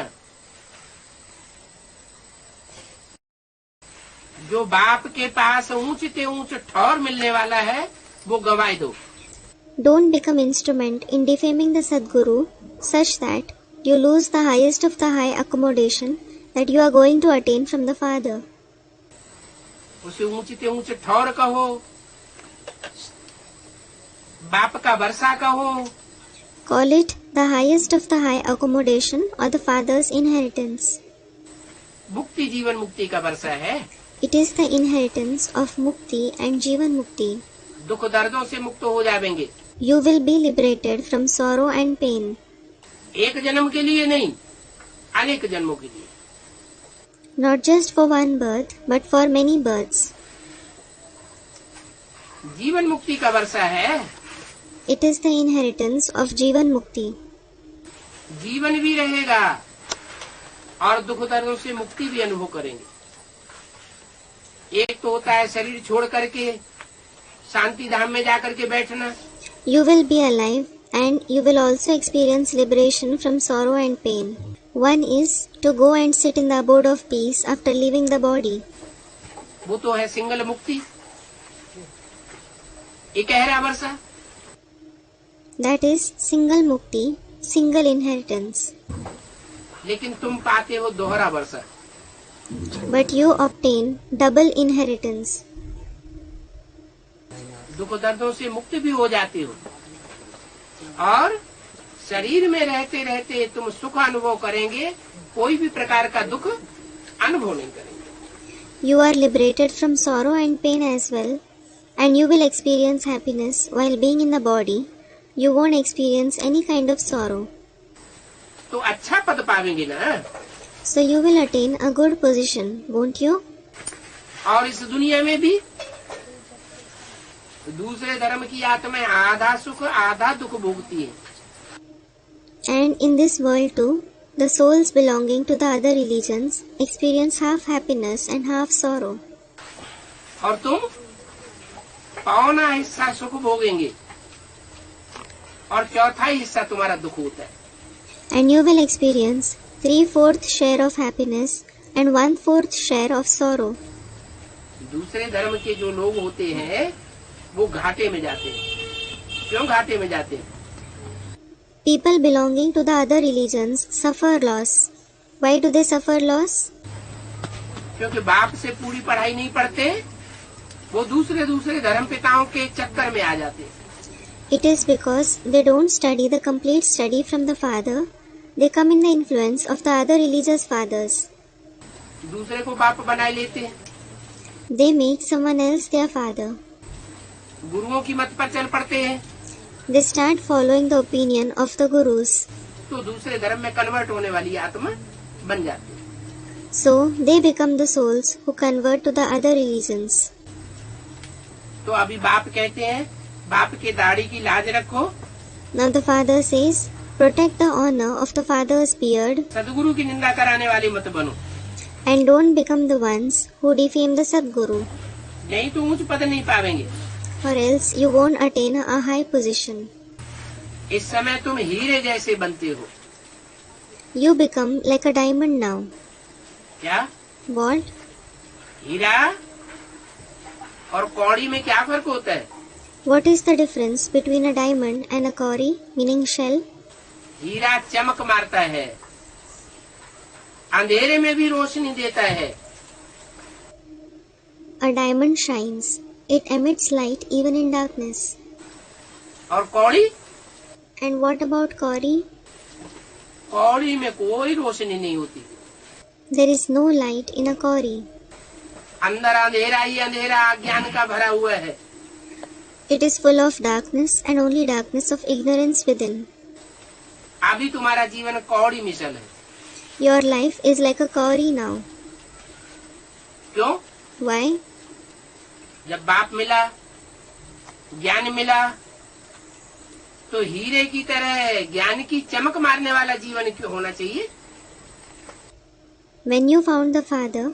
जो बाप के पास ऊंच से ऊंच ठौर मिलने वाला है वो गवाए दो। don't become instrument in defaming the Sadguru such that you lose the highest of the high accommodation that you are going to attain from the Father. उसे ऊंचे ऊंचे ठौर कहो, बाप का वर्षा कहो, Call it the highest of the high accommodation or the father's inheritance. मुक्ति जीवन मुक्ति का वर्षा है। It is the inheritance of Mukti and Jivan Mukti. दुख दर्दों से मुक्त हो जाएंगे। You will be liberated from sorrow and pain. एक जन्म के लिए नहीं, अनेक जन्मों के लिए। Not just for one birth, but for many births. जीवन मुक्ति का वर्षा है। It is the inheritance of Jivan Mukti. जीवन भी रहेगा और दुख दर्दों से मुक्ति भी अनुभव करेंगे। एक तो होता है शरीर छोड़ करके शांति धाम में जाकर के बैठना। You will be alive and you will also experience liberation from sorrow and pain. One is to go and sit in the abode of peace after leaving the body. वो तो है सिंगल मुक्ति, इकहरा वर्षा। That is single mukti, single inheritance. लेकिन तुम पाते हो दोहरा वर्षा। But you obtain double inheritance. दुख दर्दों से मुक्त भी हो जाते हो और शरीर में रहते रहते तुम सुख अनुभव करेंगे, कोई भी प्रकार का दुख अनुभव नहीं करेंगे। You are liberated from sorrow and pain as well, and you will experience happiness while being in the body. You won't experience any kind of sorrow. तो अच्छा पद पावेंगे ना। So you will attain a good position, won't you? और इस दुनिया में भी दूसरे धर्म की आत्माएं आधा सुख आधा दुख भोगती है। And in this world too, the souls belonging to the other religions experience half happiness and half sorrow. और तुम पौना हिस्सा सुख भोगेंगे और चौथा हिस्सा तुम्हारा दुख होता है। And you will experience 3/4 share of happiness and 1/4 share of sorrow. दूसरे धर्म के जो लोग होते हैं वो घाटे में जाते हैं। क्यों घाटे में जाते हैं? People belonging to the other religions suffer loss. Why do they suffer loss? क्योंकि बाप से पूरी पढ़ाई नहीं पढ़ते, वो दूसरे धर्म पिताओं के चक्कर में आ जाते हैं। It is because they don't study the complete study from the father. They come in the influence of the other religious fathers. दूसरे को बाप बना लेते हैं। They make someone else their father. गुरुओं की मत पर चल पड़ते हैं। They start following the opinion of the gurus. तो दूसरे धर्म में कन्वर्ट होने वाली आत्मा बन जाती है। So they become the souls who convert to the other religions. तो अभी बाप कहते हैं बाप के दाढ़ी की लाज रखो। Now the father says, protect the honor of the father's beard. सदगुरु की निंदा कराने वाले मत बनो। And don't become the ones who defame the Sadguru. नहीं तो ऊंच पद नहीं पावेंगे। Or else you won't attain a high position. इस समय तुम हीरे जैसे बनते हो। You become like a diamond now. क्या? What? हीरा और कौड़ी में क्या फर्क होता है? What is the difference between a diamond and a kauri, meaning shell? हीरा चमक मारता है, अंधेरे में भी रोशनी देता है। A diamond shines. It emits light even in darkness. और कौड़ी? And what about kauri? कौड़ी में कोई रोशनी नहीं होती। There is no light in a kauri. अंदर अंधेरा ही अंधेरा अज्ञान का भरा हुआ है। It is full of darkness and only darkness of ignorance within. अभी तुम्हारा जीवन कौड़ी मिशन है। Your life is like a kauri now. क्यों? Why? जब बाप मिला, ज्ञान मिला, तो हीरे की तरह ज्ञान की चमक मारने वाला जीवन क्यों होना चाहिए? When you found the Father,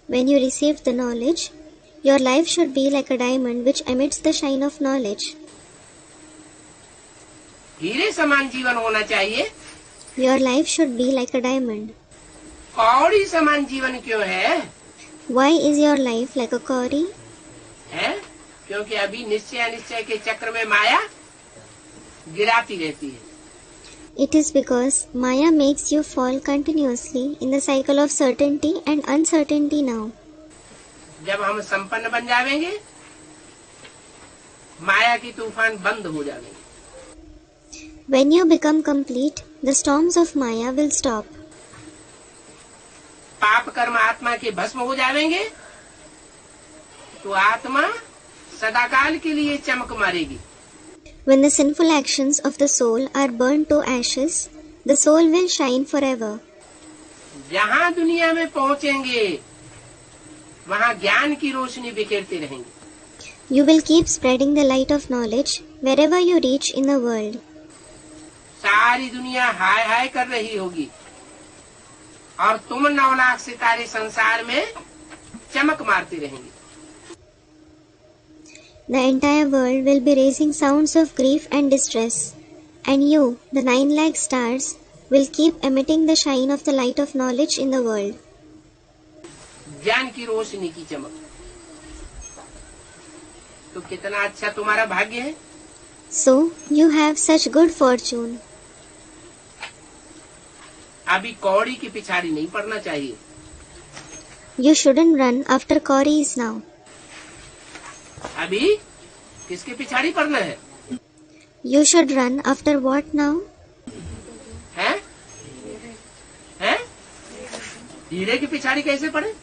when you received the knowledge, your life should be like a diamond which emits the shine of knowledge. हीरे समान जीवन होना चाहिए। Your life should be like a diamond. कौड़ी समान जीवन क्यों है? Why is your life like a kauri? है? क्योंकि अभी निश्चय अनिश्चय के चक्र में माया गिराती रहती है। It is because Maya makes you fall continuously in the cycle of certainty and uncertainty now. जब हम संपन्न बन जाएंगे, माया की तूफान बंद हो जाएंगे। When you become complete, the storms of Maya will stop. पाप कर्म आत्मा के भस्म हो जाएंगे तो आत्मा सदाकाल के लिए चमक मारेगी। When the sinful actions of the soul are burnt to ashes, the soul will shine forever. जहाँ दुनिया में पहुँचेंगे वहाँ ज्ञान की रोशनी बिखेरते रहेंगे। You will keep spreading the light of knowledge wherever you reach in the world. सारी दुनिया हाय हाय कर रही होगी और तुम 9 लाख सितारे संसार में चमक मारते रहेंगे। The entire world will be raising sounds of grief and distress, and you, the 9 lakh stars, will keep emitting the shine of the light of knowledge in the world. ज्ञान की रोशनी की चमक। तो कितना अच्छा तुम्हारा भाग्य है। So, you have such good fortune. अभी कौड़ी की पिछाड़ी नहीं पड़ना चाहिए। You shouldn't run after cauries now. अभी किसके पिछाड़ी पड़ना है? You should run after what now? हैं? हैं? हीरे की पिछाड़ी कैसे पड़े?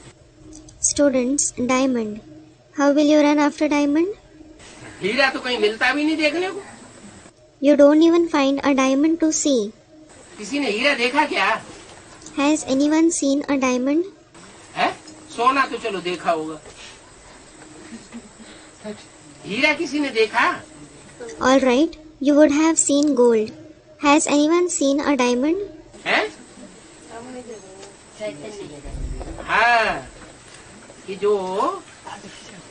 Students, diamond. How will you run after diamond? हीरा तो कहीं मिलता भी नहीं देखने को। You don't even find a diamond to see. किसी ने हीरा देखा क्या? Has anyone seen a diamond? है? सोना तो चलो देखा होगा। हीरा किसी ने देखा? All right, you would have seen gold. Has anyone seen a diamond? है? हाँ, कि जो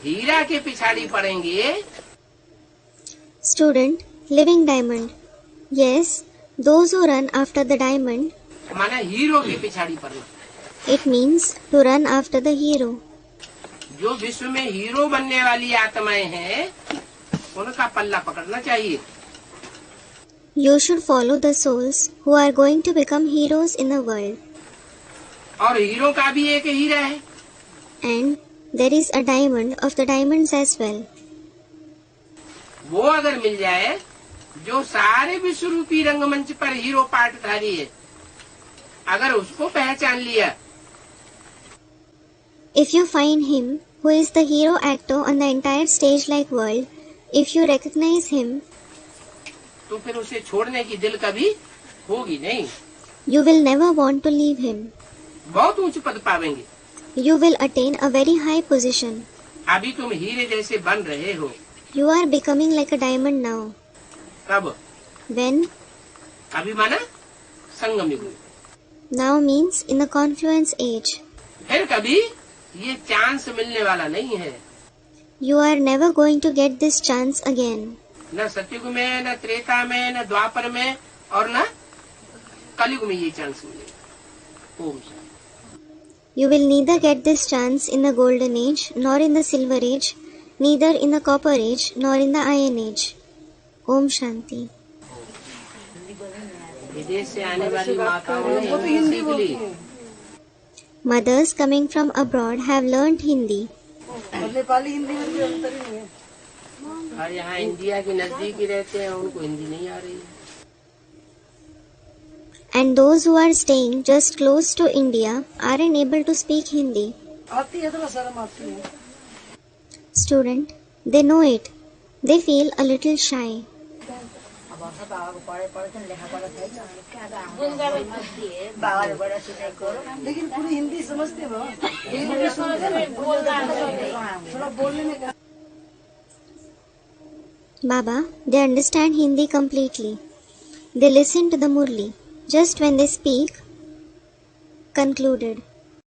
हीरा के पिछाड़ी पड़ेंगे। Student, living diamond. Yes, those who run after the diamond. माना हीरो के पिछाड़ी पड़ना। It means to run after the hero. जो विश्व में हीरो बनने वाली आत्माएं हैं, उनका पल्ला पकड़ना चाहिए। You should follow the souls who are going to become heroes in the world. और हीरो का भी एक हीरा है। And there is a diamond of the diamonds as well. वो अगर मिल जाए, जो सारे विश्व रूपी रंगमंच पर हीरो पाटधारी है, अगर उसको पहचान लिया, If you find him, who is the hero actor on the entire stage-like world, if you recognize him, तो फिर उसे छोड़ने की दिल कभी होगी नहीं। you will never want to leave him. बहुत ऊंच पद पावेंगे। You will attain a very high position. अभी तुम हीरे जैसे बन रहे हो। You are becoming like a diamond now. कब? When? अभी माना संगम युग में। Now means in the confluence age. फिर कभी ये चांस मिलने वाला नहीं है। You are never going to get this chance again. न सतयुग में, न त्रेता में, न द्वापर में और न कलयुग में ये चांस मिलेगा। Om Shanti. You will neither get this chance in the golden age, nor in the silver age, neither in the copper age, nor in the iron age. Om Shanti. विदेश से आने वाली माताओं ने हिंदी सीख ली। Mothers coming from abroad have learnt Hindi. Nepali Hindi में भी अंतर ही है। और यहाँ इंडिया के नजदीक ही रहते हैं, उनको हिंदी नहीं आ रही है। And those who are staying just close to India are unable to speak Hindi. आती है तो शर्म आती है। Student, they know it. They feel a little shy. लेकिन पूरी हिंदी समझते हो। थोड़ा बोलने में क्या? Baba, they understand Hindi completely. They listen to the Murli just when they speak. Concluded.